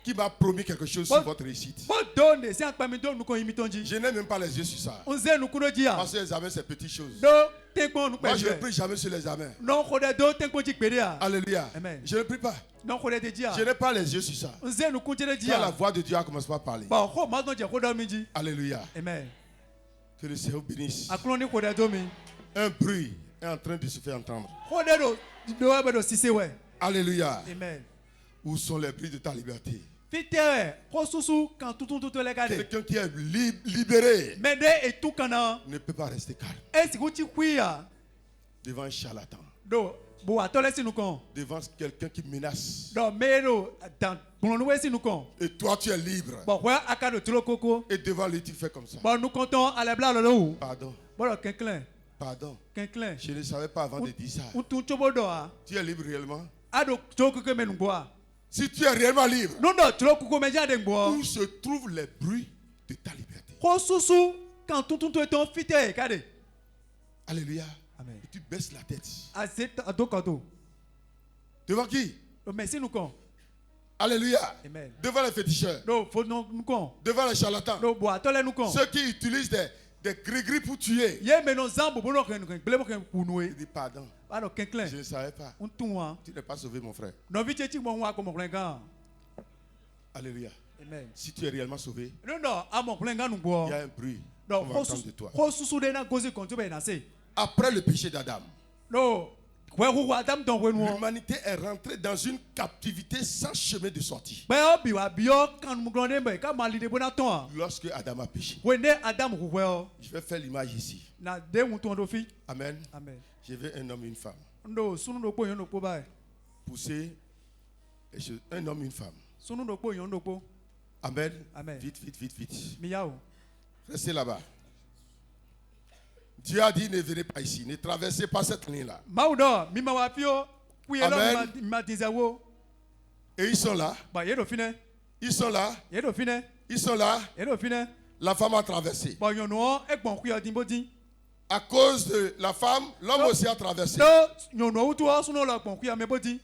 Qui m'a promis quelque chose sur votre réussite. Bo donne si akpa mi don nu ko yimi tonji. Je n'ai même pas les yeux sur ça. On ze nu kuno ji a. Parce que l'examen, c'est petites choses. Do te gbon nu pe Moi, je ne je. prie jamais sur l'examen. Non ko de do te gbon ji pe de a. Alléluia. Amen. Je ne prie pas. Non ko de te ji a. Je n'ai pas les yeux sur ça. On ze nu ku je de ji Quand la a. voix de Dieu a commencé par parler. Bon, ko ma don je ko do mi ji. Alléluia. Amen. Que le Seigneur bénisse. Aklon ni ko de do mi. Un bruit est en train de se faire entendre. Ko de do we do sise we. Alléluia. Amen. Où sont les bruits de ta liberté? Fitere ko susu kan tutun tutu le ka de. Quelqu'un qui est libéré Me de etu kana. ne peut pas rester calme E si ku ti kuya. devant un charlatan, Do bo atole si nu kon. devant quelqu'un qui menace. Do me do dan blon we si nu kon. Et toi, tu es libre. Bon, quoi akado tulo koko. Et devant lui, tu fais comme ça. Bon, nous comptons à la blague là. Pardon, Bon, quinquelin. pardon. Quinquelin. Je ne savais pas avant de dire ça. Ou tout chobodo a. Tu es libre réellement? Ado choko que men bois. Si tu es réellement libre, Non, non, tu l'as coucou mais j'ai des bois. où se trouvent les bruits de ta liberté? Ko susu quand tout est ton fite kade. Alléluia. Amen. Et tu baisses la tête. Azet ado kado. Devant qui? Merci nous kon. Alléluia. Amen. Devant les féticheurs. No, faut nous kon. Devant les charlatans. No bois tole nous kon. Ceux qui utilisent des gris-gris pour tuer. Ye menon zambo bono ken blemo ken Il kunwe. dit pardon. Ado quinquelin. Je ne savais pas. On toua. Tu n'es pas sauvé, mon frère. No vite ti mon wa comme plein. Alléluia. Amen. Si tu es réellement sauvé, Non, non, à mon plein nous il bois. y a un bruit. Non, On va entendre de toi. ko susu de na gozi kon tu be na se. Après le péché d'Adam, No, ouais, Adam don we no. l'humanité est rentrée dans une captivité sans chemin de sortie. Be obi wa bio kan mu glone be ka mali de bona ton. Lorsque Adam a péché, We ne Adam ku we o. je vais faire l'image ici. Na de mu ton do fi. Amen. Amen. Je veux un homme et une femme. Ndo sunu do po yon do po ba. Pousser les choses. Un homme et une femme. Sunu do po yon do po. Amen. Amen. Vite, vite, vite, vite. Mi ya o. Restez là-bas. Dieu a dit ne venez pas ici. Ne traversez pas cette ligne-là. Ma o do mi ma wa fio. Ku ye lo Amen. ma dizawo. Et ils sont là. Ba ye do fine. Ils sont là. Ye do fine. Ils sont là. Ye do fine. La femme a traversé. Ba yon no e gbon ku yo din bodi. À cause de la femme, l'homme aussi a traversé. Do yon no utu o sunu lo gbon ku yo me bodi.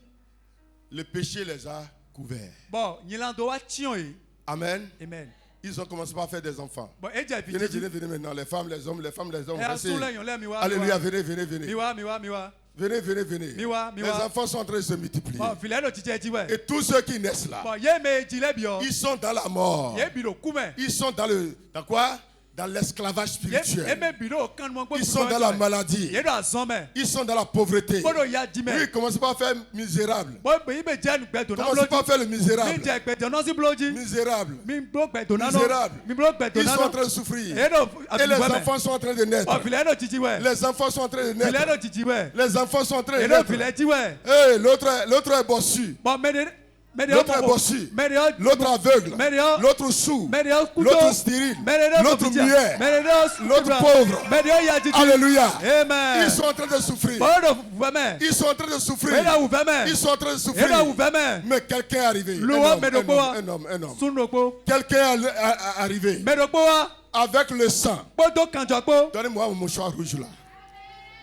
Le péché les a couverts. Bon, yilan do wa tion yi. Amen. Amen. Ils ont commencé par faire des enfants. Bon, e ja fi. Venez, venez, venez maintenant. Les femmes, les hommes, les femmes, les hommes. E Restez. asun le yon le mi wa. Alléluia, venez, venez, Mi venez. wa, mi wa, mi wa. Venez, venez, venez. Miwa, Les miwa. enfants sont en train de se multiplier. Bon, filẹ̀ ló ti jẹ́ jí wẹ̀. Et tous ceux qui naissent là, Bon, yé me jilẹ̀ bi ọ. ils sont dans la mort. Yé bi lo kú mẹ́. Ils sont dans quoi? Dans l'esclavage Yé spirituel. me bi lo kanu mọ́ gbọ́dọ̀. Ils sont dans la maladie. Yé do azɔn mẹ́. Ils sont dans la pauvreté. Gbọ́dọ̀ ya jí mẹ́. Oui, commencez pas à faire misérable. Bon, bẹ́ẹ̀ bẹ jẹ́ nugbẹ́ donna Commencez pas à lójú. faire le Mi misérable. jẹ gbẹ donna sí bulóji. Misérable. Mi blo gbẹ donna nọ. Misérable. Mi blo gbẹ Ils donna sont en nọ. train de souffrir. Yé do Et les àbíwẹ́ mẹ́. enfants sont en train de naître. Bon, filẹ̀ ló ti jí wẹ̀. Les enfants sont en train de Filẹ̀ naître. ló ti jí wẹ̀. Les enfants sont en train de Yé do naître. filẹ̀ jí wẹ̀. Hey, l'autre est bossu. Bon, mẹ́ni l'autre est bossu, l'autre aveugle, l'autre sourd, l'autre stérile, l'autre muet, l'autre pauvre. Alléluia. Amen. Ils sont en train de souffrir. Ils sont en train de souffrir. Ils sont en train de souffrir. Mais quelqu'un est arrivé. Un homme. Quelqu'un est arrivé avec le sang. Donnez-moi mon mouchoir rouge là.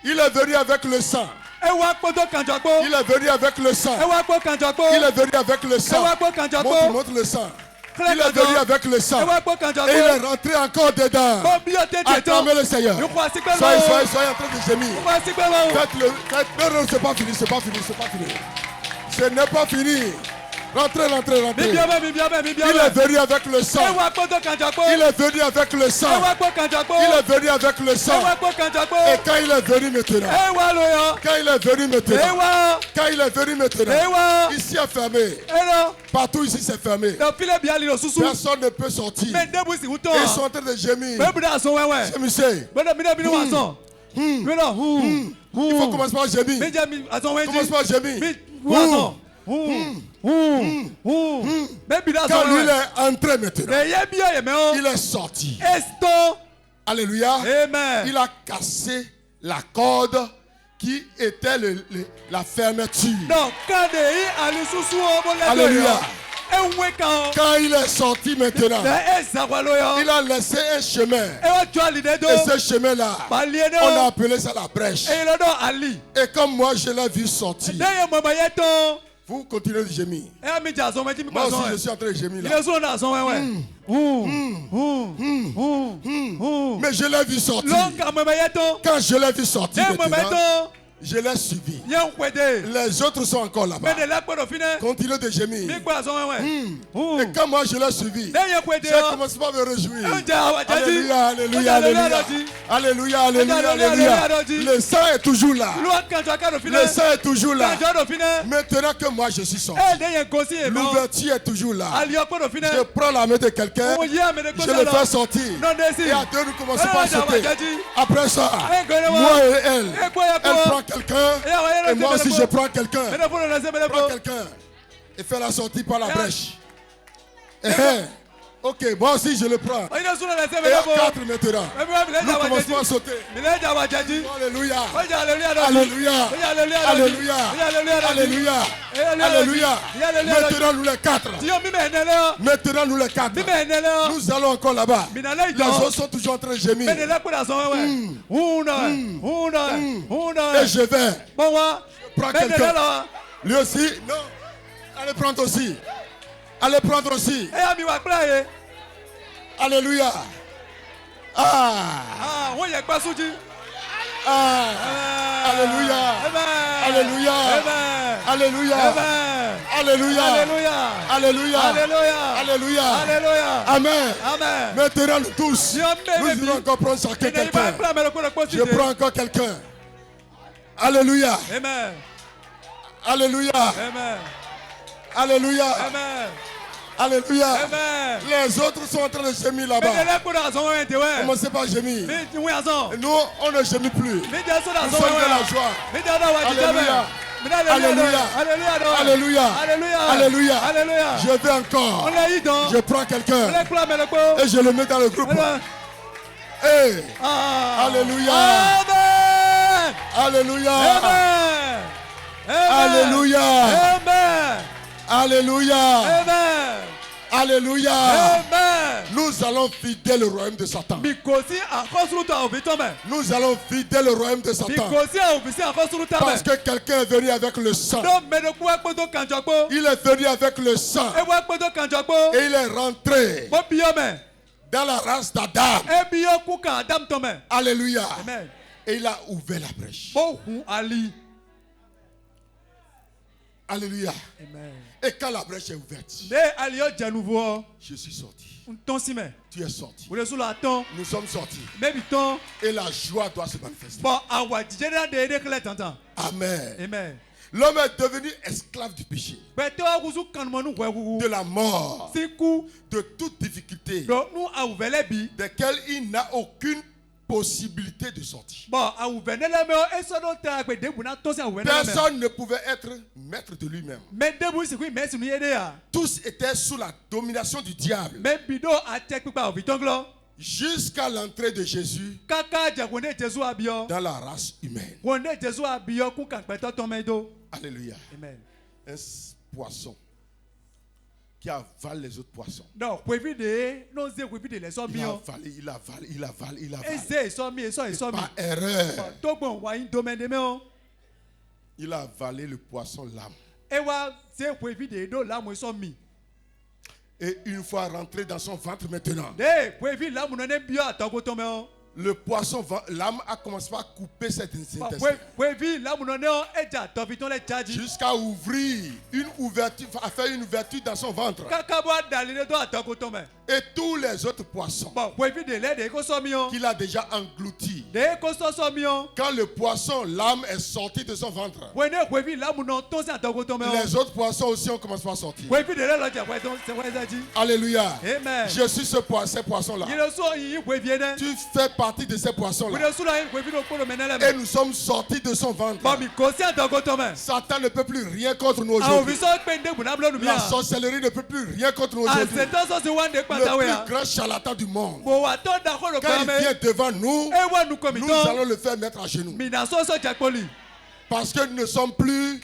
Il est venu avec le sang. Il est venu avec le sang. Il est venu avec le sang. Montre le sang. Il est venu avec le sang. Et il est rentré encore dedans. Acclamez le Seigneur. Soyez en train de gémir. Faites-le. Non, c'est pas fini. Ce n'est pas fini. Rentrez. Il est venu avec le sang. Il est venu avec le sang. Il est venu avec le sang. Et quand il est venu maintenant, ici est fermé. Partout ici c'est fermé. Personne ne peut sortir. Ils sont en train de gémir. Gémissez. Il faut commencer par gémir. Commence par gémir. Quand lui est entré maintenant, il est sorti. Alléluia. Amen. Il a cassé la corde qui était la fermeture. Alléluia. Quand il est sorti maintenant, il a laissé un chemin. Et ce chemin-là, on a appelé ça la brèche. Et comme moi je l'ai vu sortir, vous continuez de gémir. Moi aussi je suis en train de gémir là. Mais je l'ai vu sortir. Quand je l'ai vu sortir maintenant, je l'ai suivi. Les autres sont encore là-bas. Continuez de gémir. Et quand moi je l'ai suivi, j'ai commencé par me réjouir. Alléluia, alléluia, alléluia. Alléluia, alléluia, alléluia. Le sang est toujours là. Le sang est toujours là. Maintenant que moi je suis sorti, l'ouverture est toujours là. Je prends la main de quelqu'un, je le fais sortir. Et à deux, nous commençons par sauter. Après ça, moi et elle prend quelqu'un, et moi aussi je prends quelqu'un. Prends quelqu'un et fais la sortie par la brèche. Ok, moi aussi je le prends. Et à 4 maintenant, nous commençons à sauter. Alléluia. Alléluia. Alléluia. Alléluia. Alléluia. Maintenant nous les quatre. Maintenant nous les quatre. Nous allons encore là-bas. Les autres sont toujours en train de gémir. Et je vais. Prends quelqu'un. Lui aussi. Non. Allez prendre aussi. Allez prendre aussi. Alléluia. Alléluia. Alléluia. Alléluia. Alléluia. Alléluia. Alléluia. Amen. Maintenant nous tous, nous allons encore prendre chacun quelqu'un. Je prends encore quelqu'un. Alléluia. Alléluia. Alléluia. Alléluia. Les autres sont en train de gémir là-bas. Commencez par gémir. Nous, on ne gémit plus. Nous sommes de la joie. Alléluia. Alléluia. Alléluia. Alléluia. Je vais encore. Je prends quelqu'un et je le mets dans le groupe. Hey. Alléluia. Alléluia. Alléluia. Alléluia. Alléluia. Nous allons vider le royaume de Satan. Nous allons vider le royaume de Satan. Parce que quelqu'un est venu avec le sang. Il est venu avec le sang. Et il est rentré dans la race d'Adam. Alléluia. Et il a ouvert la brèche. Alléluia. Et quand la brèche est ouverte, je suis sorti. Tu es sorti. Nous sommes sortis. Et la joie doit se manifester. Amen. L'homme est devenu esclave du péché, de la mort, de toute difficulté, desquelles il n'a aucune possibilité de sortir. bon awu venele me eso do ta gbe debu na to se awu venele me Personne ne pouvait être maître de lui-même. me debu si ku me si nu yede ya Tous étaient sous la domination du diable. me bido ate pipa o vitonglo Jusqu'à l'entrée de Jésus kaka je wonde Jesu abio dans la race humaine. wonde Jesu abio ku kan peto to medo Alléluia. amen Un poisson qui avale les autres poissons. no kwevi de no ze kwevi de le so Il mi o avale, il avale, il avale, il avale. eze so mi so mi Par erreur, to gbon wa yin domaine me o il a avalé le poisson l'âme. ewa ze kwevi de do la mo so mi Et une fois rentré dans son ventre maintenant, de kwevi la mo no ne bio atoko to me o le poisson, l'âme a commencé à couper cet intestin kwevi la mo no ne o eja to vi to le jaji jusqu'à ouvrir une ouverture, à faire une ouverture dans son ventre. kaka bo dali ne do atoko to me Et tous les autres poissons bon kwevi de le de ko so mi o qu'il a déjà engloutis. de ko so mi o Quand le poisson, l'âme est sorti de son ventre, wene kwevi la mo no to se atoko to me o les autres poissons aussi ont commencé à sortir. kwevi de le lo je kwe to se kwe jaji Alléluia. amen Je suis ces poissons-là. yile so yi kwevi ne Tu fais partie de ces poissons-là. wile so la yi kwevi no ko lo menele Et me nous sommes sortis de son ventre. bon mi ko se atoko to me Satan ne peut plus rien contre nous awu vi aujourd'hui. so pe ndebu na blo nu mi La a sorcellerie ne peut plus rien contre nous a aujourd'hui. se to so se wande Le pata we plus a grand charlatan du monde. bo wa to da ko lo Quand pa il me vient devant nous, e wa nu ko mi nous to allons le faire mettre à genoux. mi na so jakpoli Parce que nous ne sommes plus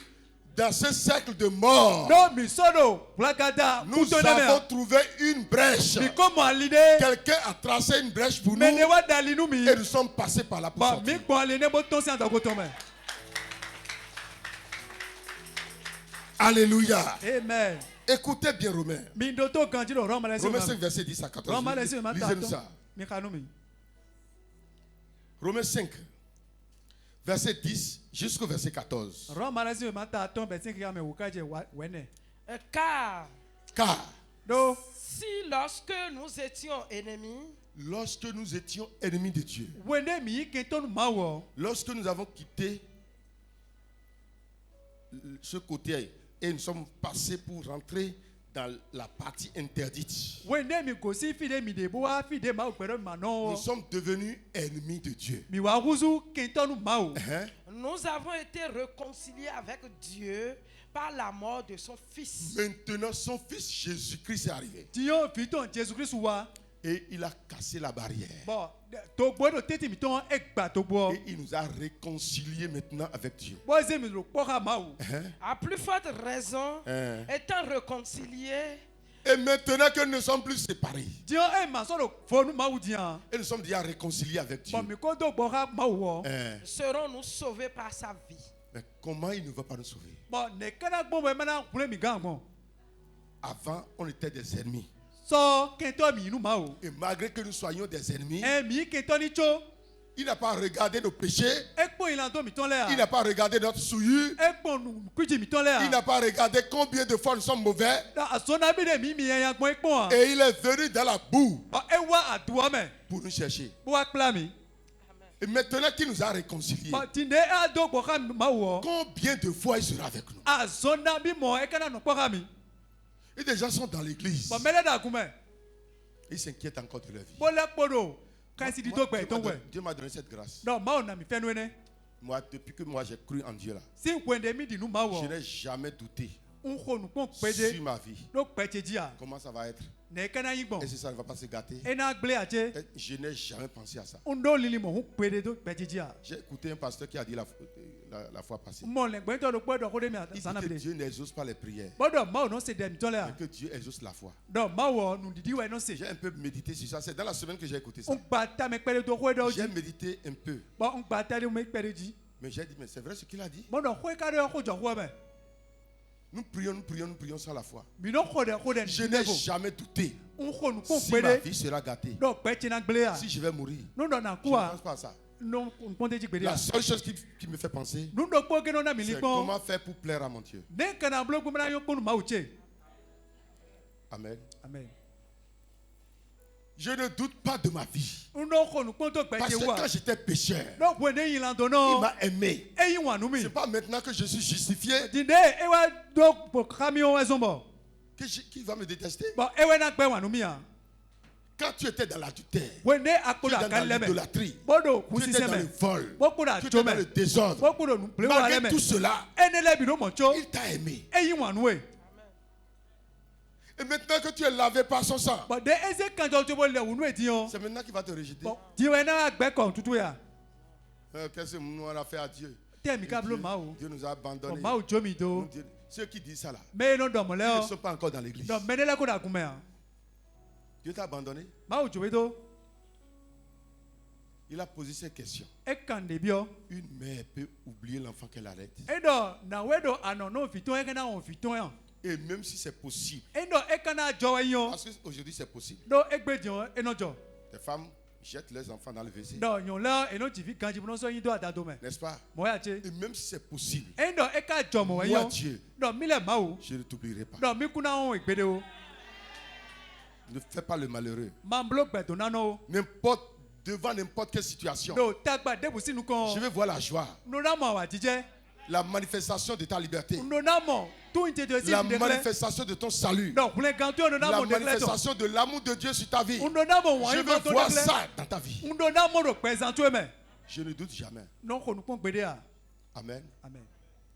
dans ce cercle de mort. no mi sodo blagada Nous kuto na avons me trouvé une brèche. mi ko mo alide Quelqu'un a tracé une brèche pour nous me ne wa dali nu mi et nous sommes passés par là pour ba sortir. mi ko ale ne bo to se atoko to me Alléluia. amen Écoutez bien Romains. mi do to ganji do roma le se Romains 5, verset 10 à 14. roma le se ma ta Lisez-nous to ça. mi kanu mi Romains 5, verset 10 jusqu'au verset 14. roma le se ma ta to be sin ki me wukaje wene Car Car do si lorsque nous étions ennemis, lorsque nous étions ennemis de Dieu, wene mi ke to nu ma wo lorsque nous avons quitté ce côté et nous sommes passés pour rentrer dans la partie interdite, wene mi ko si fi de mi de bo wa fi de ma o pere ma no nous sommes devenus ennemis de Dieu. mi wa huzu ke to nu ma o Hein? nous avons été réconciliés avec Dieu par la mort de son Fils. Maintenant, son fils Jésus-Christ est arrivé ti yo fi to Jesu Christ wa et il a cassé la barrière. bon to bo do teti mi to e gba to bo Et il nous a réconciliés maintenant avec Dieu. bo ze mi lo po ha ma o Hein? À plus forte raison, Hein? étant réconciliés, Et maintenant que nous ne sommes plus séparés, ti yo e ma so do fo nu ma o dia et nous sommes déjà réconciliés avec Dieu. bon mi ko do gbo ha ma o Hein? serons-nous sauvés par sa vie. Mais comment il ne va pas nous sauver? bon ne kana gbo mo e ma na kule mi gan gbon Avant, on était des ennemis. so ke to mi nu ma o Et malgré que nous soyons des ennemis, e mi ke to ni cho il n'a pas regardé nos péchés, e po ilan to mi ton le il a n'a pas regardé notre souillure, e po nu kuji mi ton le il a n'a pas regardé combien de fois nous sommes mauvais. asona bi de mi yan gbon e pon a Et il est venu dans la boue e wa aduwa me pour nous chercher. bo wa kpla mi Et maintenant qu'il nous a réconciliés, bon ti ne a do gbo ha ma o combien de fois il sera avec nous? azona bi mo e kana no po ha mi Et des gens sont dans l'église. bon mele da kume Ils s'inquiètent encore de leur vie. bo le kpodo kan si di to gbe to we Dieu m'a donné cette grâce. no ma o na mi fe nu ne Moi, depuis que moi j'ai cru en Dieu là, si wende mi di nu ma o je n'ai jamais douté un ko nu pon sur pede ma vie. do pe ti ji a Comment ça va être? ne kana yin gbon Est-ce que ça ne va pas se gâter? e na gble aje Et je n'ai jamais pensé à ça. un do lili mo hu pede do pe ti ji a J'ai écouté un pasteur qui a dit la fois passée. mo le gbe to do gbe do ko de mi Il sana dit bi que de Dieu n'exauce pas les prières, bodo ma o no se de mi ton le a mais que Dieu exauce la foi. do ma o nu didi we no se J'ai un peu médité sur ça. C'est dans la semaine que j'ai écouté ça. un gba ta me pere do ko do ji J'ai médité un peu. bon un gba ta de me pere ji Mais j'ai dit, mais c'est vrai ce qu'il a dit. mo do ko ka de ko jo ko me Nous prions sans la foi. mi no ko de Je n'ai jamais douté un ko nu pon si ma pede vie sera gâtée. do pe ti na gble a Si je vais mourir, no do na je ku ne a pense pas à ça. no un pon te ji gbe La a seule chose qui me fait penser, nu do po ke no na mi li c'est pon comment faire pour plaire à mon Dieu. ne kana blo gbe na yo ko nu ma o che Amen. amen Je ne doute pas de ma vie. no ko nu pon to pe Parce ti que wa quand j'étais pécheur, no wende yin lan do il no m'a aimé. e yin wa nu mi C'est pas maintenant que je suis justifié di de e wa do po kamion e zombo qui va me détester. bon e we na gbe wa nu mi a Quand tu étais dans l'adultère, wene tu étais akpodo dans akaleme l'idolâtrie, bodo tu étais dans le kusiseme vol, bokudo tu étais dans le atome désordre. bokudo nuplewo Malgré aleme tout cela, enele bi no mocho il t'a aimé. eyi wanwe Et maintenant que tu es lavé par son sang, but de eze kanjo to bo le wunu edion c'est maintenant qu'il va te rejeter. bon diwe na agbe kon tutu ya Qu'est-ce que nous on a fait à Dieu? temi kablo ma o Dieu nous a abandonnés. ma o jomi do Ceux qui disent ça là, me no do mole ils ne o sont pas encore dans l'église. do menele ko da kume a Dieu t'a abandonné. ma o jowe do Il a posé cette question. e kan de bio Une mère peut oublier l'enfant qu'elle arrête. e do na we do ano no fiton e kana on fiton ya Et même si c'est possible. e do e kana jo eyon Parce qu'aujourd'hui c'est possible. do egbe dion e no jo Les femmes jettent leurs enfants dans le WC. do yon la e no jivi kanji no so yin do adado me N'est-ce pas? mo ya che Et même si c'est possible, e do e ka jo mo moi eyon Dieu, do mi le ma o je ne t'oublierai pas. do mi kuna on egbede o Ne fais pas le malheureux. mamblo gbe do nano Devant n'importe quelle situation, do tagba debusi nu kon je vais voir la joie, no na mo wa jije la manifestation de ta liberté, no na mo tu inte de si la de kle manifestation de ton salut, do kule ganto no na la mo de kle do manifestation de l'amour de Dieu sur ta vie. no na mo wa Je yin veux to voir de kle ça dans ta vie. no na mo ro present to me Je ne doute jamais. no ko nu pon gbede a Amen. amen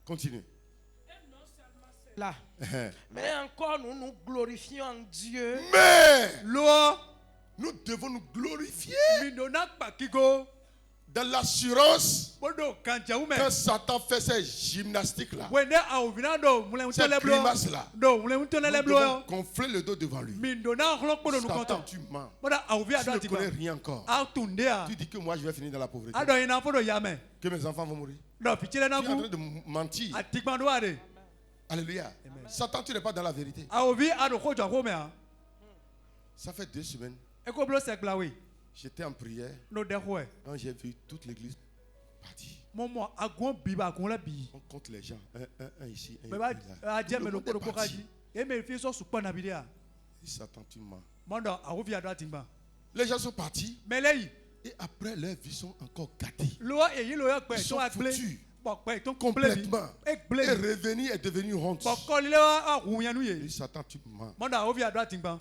Continue. Là. Mais encore, nous glorifions Dieu. Mais lo nous devons nous glorifier mi no na pa kigo dans l'assurance bodo kanja ume que Satan fait ces gymnastiques-là, wende a ovina do mule un ces tole blo grimaces-là. do mule un tole Nous le blo devons gonfler le dos devant lui. mi do na khlo kpodo nu Satan, konto tu mens. boda a ovi Tu ado ne atiba connais rien encore. a tunde a Tu dis que moi je vais finir dans la pauvreté. ado ina fodo yame Que mes enfants vont mourir. do fichile na Tu es en ku train de mentir. atigba do ade Alléluia. Satan, tu n'es pas dans la vérité. a ovi ado khojo ko me a Ça fait 2 semaines. e ko blo sekla we J'étais en prière no de ho e quand j'ai vu toute l'église partir. momo agon biba kon la bi On compte les gens. Un ici, un be ba là. a Tout je le me lo monde est ko ko parti. kaji e me fi so supa na bi dia Et Satan, tu mens. mondo a ovi ado atigba Les gens sont partis meleyi et après leurs vies sont encore gâtées. lo e yi lo ya pe Ils to sont agble foutus bo pe to complètement. e Et gble revenir est devenu honte. bo ko le a hu yan nu Et ye Satan, tu mens. mondo a ovi ado atigba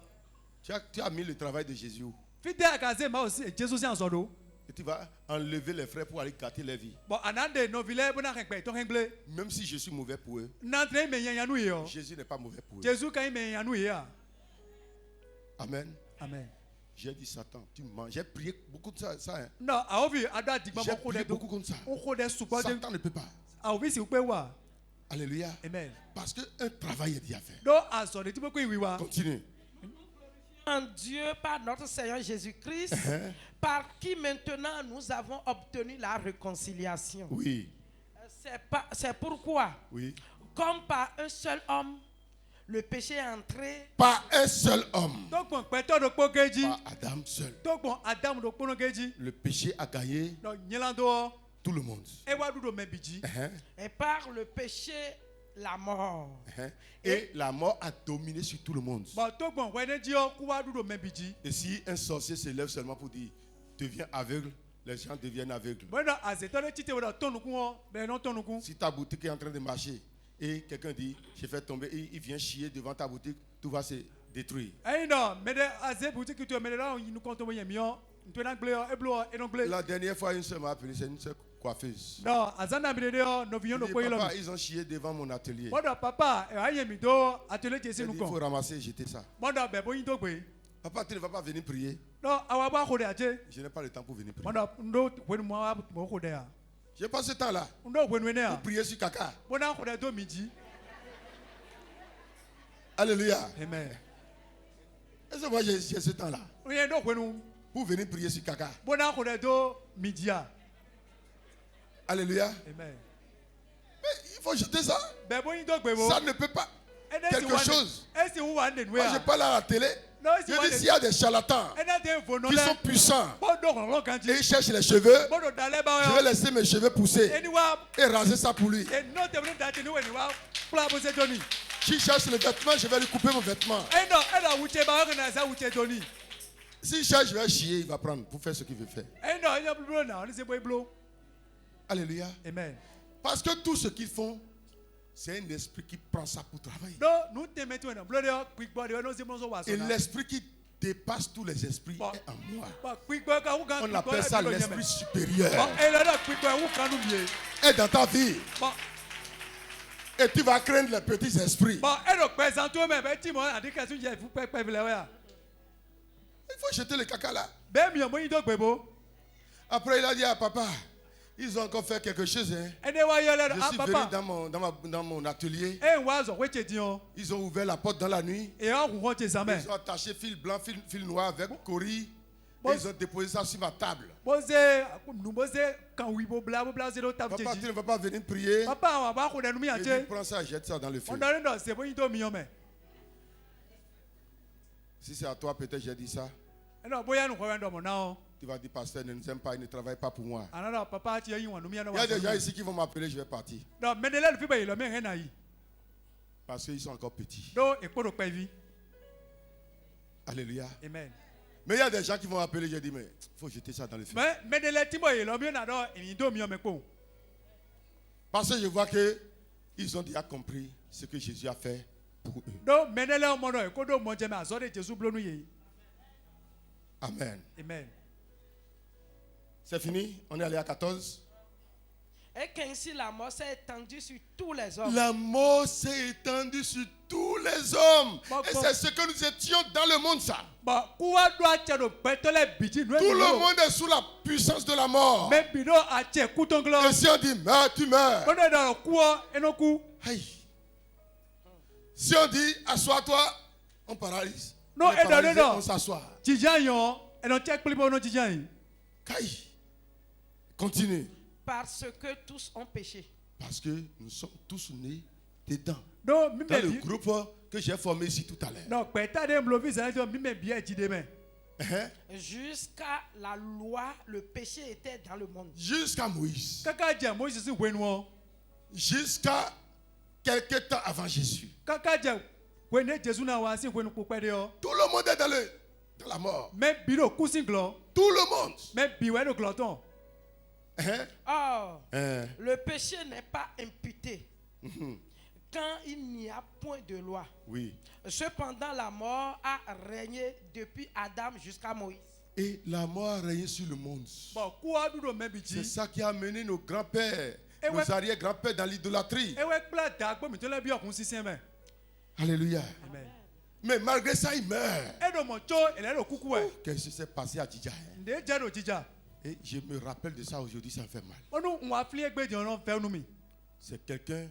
Tu as mis le travail de Jésus où? fide akaze ma aussi Jesus yan so do Et tu vas enlever les frères pour aller gâter leur vie. bon anande no vile bona pe to hengle Même si je suis mauvais pour eux, nantre me yan nu ye o Jésus n'est pas mauvais pour eux. Jesus kan me yan nu ye a Amen. amen J'ai dit Satan, tu mens. J'ai prié beaucoup de ça. Hein. no a ovi ado atigba J'ai mo ko prié de do beaucoup comme ça. o ko de supa de Satan ne peut pas. a ovi si pe wa Alléluia. amen Parce qu'un travail est déjà fait. do aso de ti pe ko iwi wa Continue. En Dieu par notre Seigneur Jésus-Christ, par qui maintenant nous avons obtenu la réconciliation. Oui. C'est pourquoi, Oui. comme par un seul homme, le péché est entré, Par un seul homme. to gbon pe to do po geji Par Adam seul. to gbon adam do pono geji Le péché a gagné do nyelando tout le monde. e wa du do me biji et par le péché, la mort. Et la mort a dominé sur tout le monde. bon to gbon wene ji o ku wa du do me biji Et si un sorcier se lève seulement pour dire deviens aveugle, les gens deviennent aveugles. bueno azeto le tite wo tonu kun o be no tonu kun Si ta boutique est en train de marcher et quelqu'un dit je fais tomber et il vient chier devant ta boutique, tout va se détruire. ayi no me de aze boutique tu me de la yin kon to mo yemi o nto na gble o e blo e no gble La dernière fois, une sœur m'a appelé, c'est une sœur coiffeuse. no azana mi de o no vion Elle do dit, ko yelo papa, ils ont chié devant mon atelier. modo papa e ayemi do atele je Elle sinu dit, il faut kon ramasser et jeter ça. modo be bo yin to gbe Papa, tu ne vas pas venir prier. no awa ba ko de aje Je n'ai pas le temps pour venir prier. modo ndo wenu mo wa mo ko de a Je n'ai pas ce temps-là ndo wenu ne a pour prier sur caca. bona ko de do miji Alléluia. amen Est-ce que moi j'ai ce temps-là oye ndo wenu pour venir prier sur caca? bona ko de do miji a Alléluia. amen Mais il faut jeter ça. be bo yin to gbe bo Ça ne peut pas. Quelque chose. esi wa ne Moi, je a parle à la télé. no esi Je wa dis s'il y a des charlatans ena de vono qui le sont puissants bodo ron kan et ji ils cherchent les cheveux, bodo dale ba je yo vais laisser mes cheveux pousser eni wa et raser ça pour lui. e no te bro da te ni weni wa pla bo se doni S'il cherche le vêtement, je vais lui couper mon vêtement. eno wuche ba yo na sa wuche doni S'il cherche, je vais chier, il va prendre pour faire ce qu'il veut faire. eno eno blo na oni se boy blo Alléluia. amen Parce que tout ce qu'ils font, c'est un esprit qui prend ça pour travailler. no nu te metu na blo de quick body no se mo so wa so Et na l'esprit qui dépasse tous les esprits Bon. est en moi. Bon, kpikpe ka wu kan On kpikpe appelle la ça bi lo l'esprit nyeme. supérieur. Bon, ele la kpikpe wu kan nu bie. Et dans ta vie, Bon, et tu vas craindre les petits esprits. bon, ele kpe zanto me be ti mo adi ka su je fu pepe vile wa. Il faut jeter le caca là. Be mi o mo yin do gbebo. Après, il a dit à papa, ils ont encore fait quelque chose. Hein. Ene wa yo le Je a suis venu papa. dans mon atelier. E wa zo we che di on. Ils ont ouvert la porte dans la nuit. E a ru ho che zame. Ils ont attaché fil blanc, fil noir avec cori. Bon. Et ils ont déposé ça sur ma table. Boze nu boze kan wi bo bla zero tab Papa, tu che ne vas pas venir prier. Papa wa ba ko de nu mi Et ache. prends ça, jette ça dans le feu. On donne do se bo yin do mi yo me. Si c'est à toi, peut-être j'ai dit ça. Eno boya nu ko ndo mo na o. Tu vas dire, pasteur, ne nous aime pas, il ne travaille pas pour moi. Anana papa ti yin wa nu mi na Il y wa. a des gens ici qui vont m'appeler, je vais partir. Do menele fi be lo me he na yi. Parce qu'ils sont encore petits. Do e ko do pe vi. Alléluia. Amen. Mais il y a des gens qui vont m'appeler, je dis, mais il faut jeter ça dans le feu. Mais menele ti bo yi lo mi na do yin do mi yo me ko. Parce que je vois que ils ont déjà compris ce que Jésus a fait pour eux. Do menele o mo do e ko do mo je me azo de Jésus blonu yi. Amen. Amen. C'est fini? On est allé à 14. Et qu'ainsi la mort s'est étendue sur tous les hommes. La mort s'est étendue sur tous les hommes. Bon, Et bon. c'est ce que nous étions dans le monde, ça. Bon, kuwa do ache do petole biji nu. Tout le monde est sous la puissance de la mort. Me bido ache kutonglo. Et si on dit meurs, tu meurs. Ko do do kuo enoku. Aïe. Si on dit assois-toi, on paralyse. Non, On est et dans paralysé, le nord. on s'assoit. Jijan yo, eno check plibo no jijan yi. Aïe. Continue. Parce que tous ont péché. Parce que nous sommes tous nés dedans. Do mi Dans me le bi. groupe que j'ai formé ici tout à l'heure. No peta de mblovi za do mi me bi e jide me. Hein? Jusqu'à la loi, le péché était dans le monde. Jusqu'à Moïse. Kaka je Moses wenu o. Jusqu'à quelque temps avant Jésus. Kaka je wenu Jésus na wa si wenu pope de o. Tout le monde est dans la mort. Me bido kusinglo. Tout le monde. Me biwe no gloton. Hein? Or, Hein? le péché n'est pas imputé quand il n'y a point de loi. Oui. Cependant, la mort a régné depuis Adam jusqu'à Moïse. Et la mort a régné sur le monde. Bon, kuwa du do me C'est biji. ça qui a amené nos grands-pères, Et nos ouais. arrière-grands-pères dans l'idolâtrie. Ewe kpla da gbo mi to le bi okun sisen me. Alléluia. Amen. Mais malgré ça, il meurt. Edo mo cho ele do kuku e. Qu'est-ce qui s'est passé à Djidja? Nde je do jija. Et je me rappelle de ça aujourd'hui, ça me fait mal. Onu nwa fli egbe di ono fe nu mi. C'est quelqu'un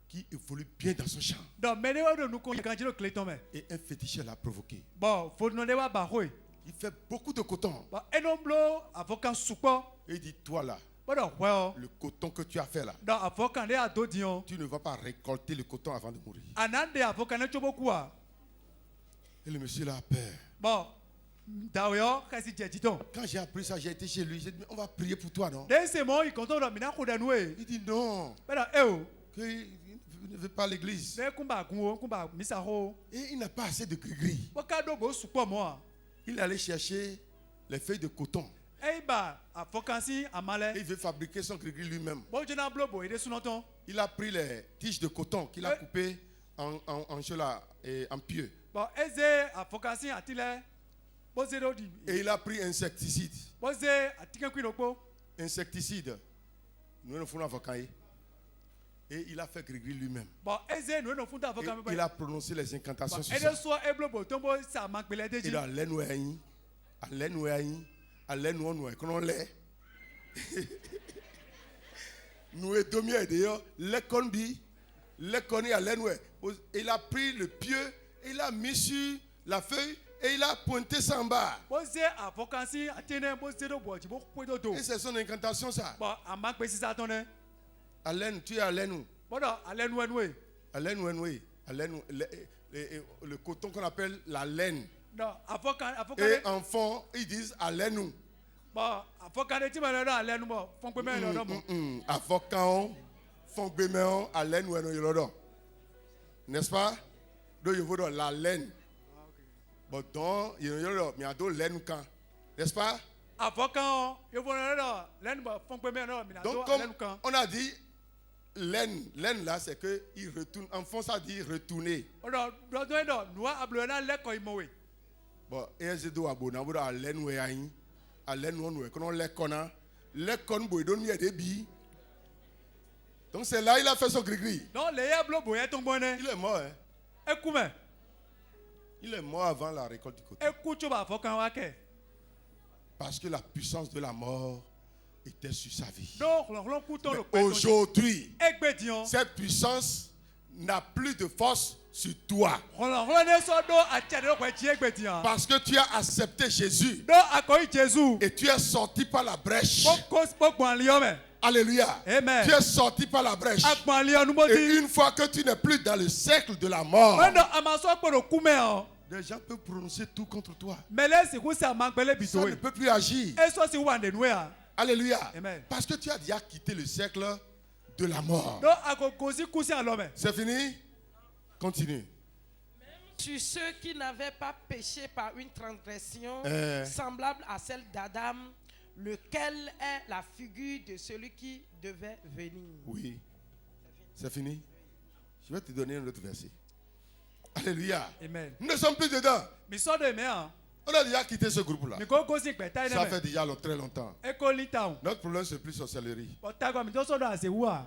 qui évolue bien dans son champ. Do me ne do nu ko kan jiro kleton me. Et un féticheur l'a provoqué. Bon, faut no de wa ba hoy. Il fait beaucoup de coton. Bon, eno blo avokan supo. Et il dit, toi là, Bon do hwe o. le coton que tu as fait là, Do avokan de ado di on. tu ne vas pas récolter le coton avant de mourir. Anande avokan ne chobo kuwa. Et le monsieur là a peur. Bon, da yo kasi je jidon. Quand j'ai appris ça, j'ai été chez lui. J'ai dit, mais on va prier pour toi, non? De se mo i konto do mina ko de nu e. Il dit non, Be do e o. qu'il ne veut pas l'église. Ne kumba kun o, kumba misa ho. Et il n'a pas assez de gris-gris. Bo ka do go supo mo a. Il allait chercher les feuilles de coton. E ba avokan si Et amale. il veut fabriquer son gris-gris lui-même. Bo jena blo bo ide sunoton. Il a pris les tiges de coton qu'il a coupées en pieux. Bon, eze avokan si atile. Bo ze do di. Et il a pris insecticide. Bo ze atike kwino po. Insecticide. Nous ne faisons avocat. Et il a fait gris-gris lui-même. Bon, eze no no funda Et avokan me. il a prononcé les incantations sur Ede ça. so eblo bo tombo sa magbele deji. Il a l'enu aïn, à l'enu aïn, à l'enu on qu'on l'est. Nous et domi d'ailleurs, les conbi, les connus à l'enu. Il a pris le pieu, il a mis sur la feuille et il a pointé ça en bas. Bo ze avokan si atene bo ze do bo ji bo kwe do do. Et c'est son incantation ça. Bon, amak pe si sa tonne. À l'enu, tu es à l'enu. Bon do ale nu enu e. À l'enu, à l'enu, le coton qu'on appelle la laine. Non, avokan Et en fond, ils disent à l'enu. bon, avokan de ti me do ale nu bo fon pe me do mo. Avocat, font béméon, à laine ou à l'eau. N'est-ce pas? Donc, il faut la laine. Bon, donc, il y a de laine quand. N'est-ce pas? Avokan yo fon do le nu bo fon pe me do mi na do Donc, ale nu comme kan. on a dit, laine là, c'est que il retourne. En fond, ça dit retourner. O do do do do no ablo na le ko imowe. Bon, ESD abona bura alen we ayin. Alen on we kono le kona. Le kon boy don mi de bi. Donc c'est là il a fait son gris-gris. Donc les yablo boye ton bonnet. Il est mort hein. Écoute, Il est mort avant la récolte du côté. écoute, tu vas faire quand wake. Parce que la puissance de la mort était sur sa vie. Donc l'on couteau le Mais aujourd'hui, Ekbedion. cette puissance n'a plus de force sur toi. Parce que tu as accepté Jésus. Et tu es sorti par la brèche. Alléluia. Amen. Tu es sorti par la brèche. Et une fois que tu n'es plus dans le cercle de la mort, des gens peuvent prononcer tout contre toi. Ça ne peut plus agir. Alléluia. Amen. Parce que tu as déjà quitté le cercle de la mort. C'est fini? Continue. Sur ceux qui n'avaient pas péché par une transgression semblable à celle d'Adam, lequel est la figure de celui qui devait venir. Oui. C'est fini? Je vais te donner un autre verset. Alléluia. Amen. Nous ne sommes plus dedans. On a déjà quitté ce groupe-là. Ça fait déjà très longtemps. Notre problème, c'est plus sorcellerie.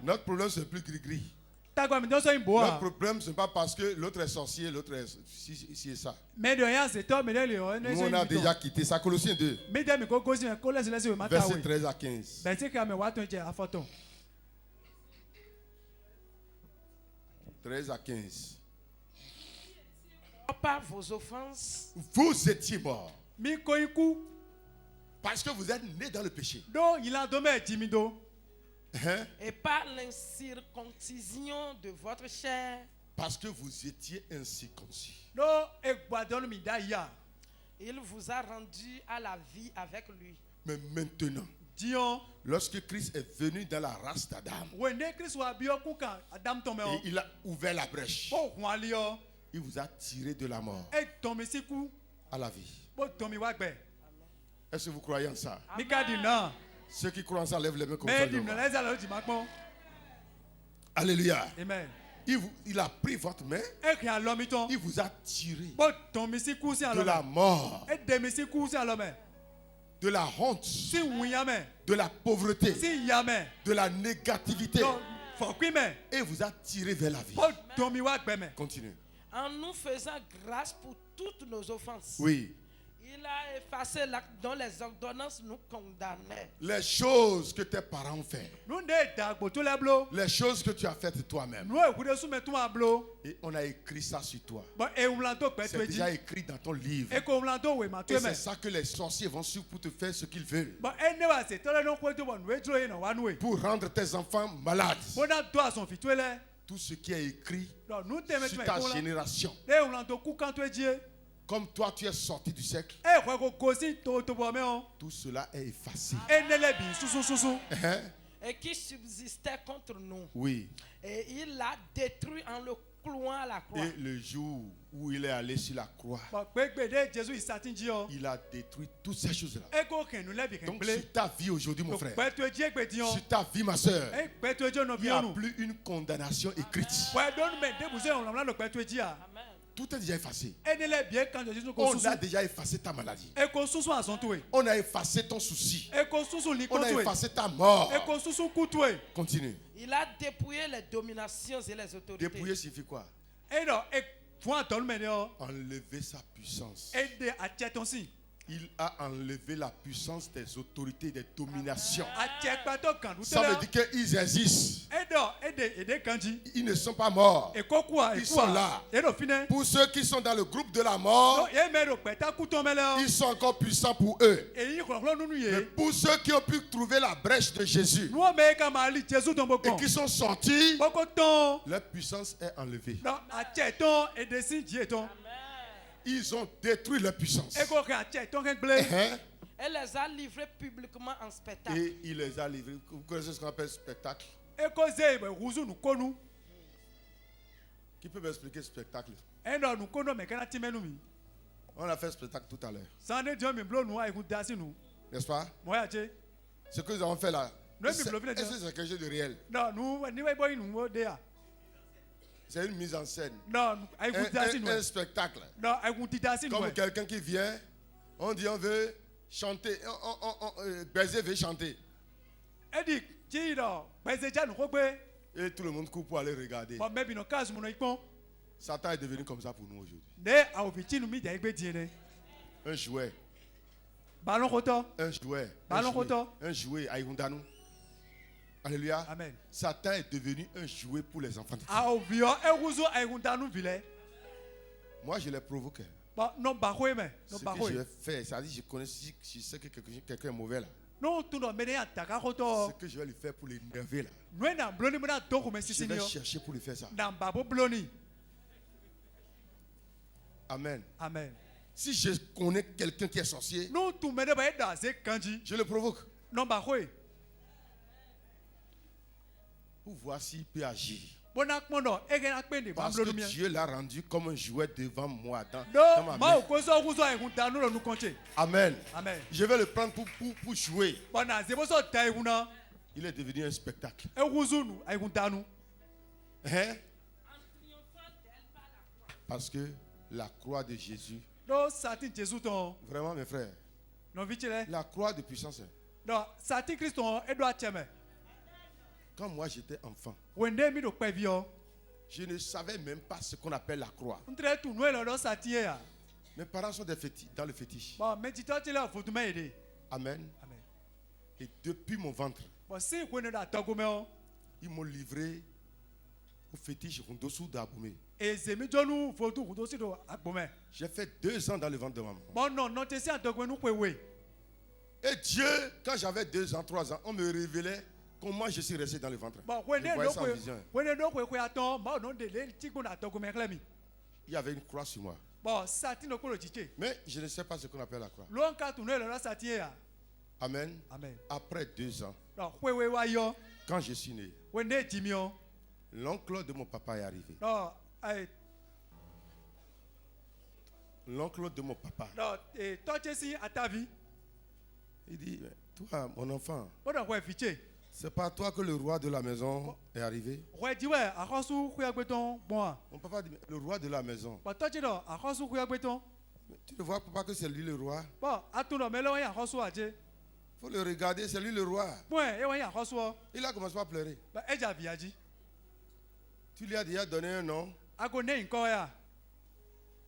Notre problème, c'est plus gris-gris. Notre problème, ce n'est pas parce que l'autre est sorcier, l'autre est ci et ça. Nous, on a déjà quitté ça. Colossiens 2, verset 13 à 15. 13 à 15. Par vos offenses, Vous étiez morts parce que vous êtes nés dans le péché. Hein? et par l'incirconcision de votre chair, Parce que vous étiez incirconcis. il vous a rendu à la vie avec lui. Mais maintenant, lorsque Christ est venu dans la race d'Adam, et il a ouvert la brèche, il vous a tiré de la mort à la vie. Est-ce que vous croyez en ça? Ceux qui croient en ça, lèvent les mains comme ça. Alléluia. Amen. Il a pris votre main, il vous a tiré de la mort, de la honte, de la pauvreté, de la négativité, et vous a tiré vers la vie. Continue. En nous faisant grâce pour toutes nos offenses. Oui. Il a effacé l'acte dont les ordonnances nous condamnaient. Les choses que tes parents ont fait, les choses que tu as faites toi-même, et on a écrit ça sur toi. C'est déjà écrit dans ton livre. Et c'est ça que les sorciers vont suivre pour te faire ce qu'ils veulent. Pour rendre tes enfants malades. Tout ce qui est écrit sur ta génération. Comme toi tu es sorti du siècle, tout cela est effacé. Et qui subsistait contre nous. Oui. Et il l'a détruit en le clouant à la croix. Et le jour où il est allé sur la croix, il a détruit toutes ces choses-là. Donc sur ta vie aujourd'hui, mon frère, sur ta vie, ma soeur, il n'y a plus une condamnation écrite. Amen. Tout est déjà effacé. On a déjà effacé ta maladie. On a effacé ton souci. On a effacé ta mort. Continue. Il a dépouillé les dominations et les autorités. Dépouiller signifie quoi? Enlever sa puissance. Il a enlevé la puissance des autorités, des dominations. Ça veut dire qu'ils existent. Ils ne sont pas morts. Ils sont là. Pour ceux qui sont dans le groupe de la mort, ils sont encore puissants pour eux. Mais pour ceux qui ont pu trouver la brèche de Jésus et qui sont sortis, leur puissance est enlevée. Ils ont détruit leur puissance. Elle les a livrés publiquement en spectacle. Et il les a livrés. Vous connaissez ce qu'on appelle spectacle? Qui peut m'expliquer spectacle? On a fait spectacle tout à l'heure. N'est-ce pas? Ce que nous avons fait là, est-ce que c'est quelque chose de réel? C'est une mise en scène. Non, ay kutasi Un nous. spectacle. Non, ay kutasi nous. Comme quelqu'un qui vient, on dit on veut chanter, Baiser veut chanter. Edi, ti do, bezeja nous kogbe. Et tout le monde court pour aller regarder. Bon mebi no kazu mo no ipon. Satan est devenu comme ça pour nous aujourd'hui. Ne a ofiti nous mi da igbe diene. Un jouet. Ballon koto. Un jouet. Ballon koto. Un jouet à Irundanu. Alléluia. Amen. Satan est devenu un jouet pour les enfants de Dieu. A ovio e ay gundanu vile. Moi, je les provoque. Bon non ba ko me, Ce non que ba ko. je vais faire, ça dit, je sais que quelqu'un est mauvais là. Non tu no mene ataka Ce koto. que je vais lui faire pour l'énerver là. Nous na bloni mo na to ko me Je sisi vais ni. chercher pour lui faire ça. Na babo bloni. Amen. Amen. Si je connais quelqu'un qui est sorcier, Non tu mene ba da ze kanji. je le provoque Non ba ko. pour voir s'il peut agir. Bona kmono e gena pe ni ba Parce que bloni mi. Dieu l'a rendu comme un jouet devant moi dans Non, ma ma main. ko so ku so ay gundanu lo nu konche. Amen. Amen. Je vais le prendre pour jouer. Bona ze bo so tai guna. Il est devenu un spectacle. E kuzunu ay gundanu. Hein? Parce que la croix de Jésus, Do satin Jésus ton. vraiment mes frères, Non vitile. la croix de puissance. Non, satin Christon e do ateme. Quand moi j'étais enfant, Wende mi do pe vio. je ne savais même pas ce qu'on appelle la croix. Ntre tu no lo do satie ya. Mes parents sont dans le fétiche. Bon, mais tu t'as là faut tu m'aider. Amen. Amen. Et depuis mon ventre, Bon, si ko ne da togome o. ils m'ont livré au fétiche Rondossou d'Aboumé. E zemi jonu faut tu do si do agbome. J'ai fait 2 ans dans le ventre de maman. Bon non, non te si atogome nu kwewe. Et Dieu, quand j'avais 2 ans, 3 ans, on me révélait comment je suis resté dans le ventre. Bon, Je wende voyais do ça en vision. wende do kwe aton, ma non de le ti ko na togome klemi. Il y avait une croix sur moi. Bon, satin no ko lo chiche. Mais je ne sais pas ce qu'on appelle la croix. Lo nka tu no lo satie ya. Amen. Amen. Après 2 ans, Non, kwewe wa yo. quand je suis né, Wende jimio. l'oncle de mon papa est arrivé. Non, ay L'oncle de mon papa, non, e toche si atavi. il dit, mais toi, mon enfant, Bon non, kwe fiche. c'est pas toi que le roi de la maison est arrivé. Kwe diwe akosu kuya gbeton bon. Mon papa dit, mais le roi de la maison. Bon, toche do akosu kuya gbeton. Mais tu ne vois pas que c'est lui le roi. Bon, atuno melo ya akosu aje. Il faut le regarder, c'est lui le roi. Bon, e wa ya akosu o. Il a commencé à pleurer. Ba eja viaji. Tu lui as déjà donné un nom. Ago ne nko ya.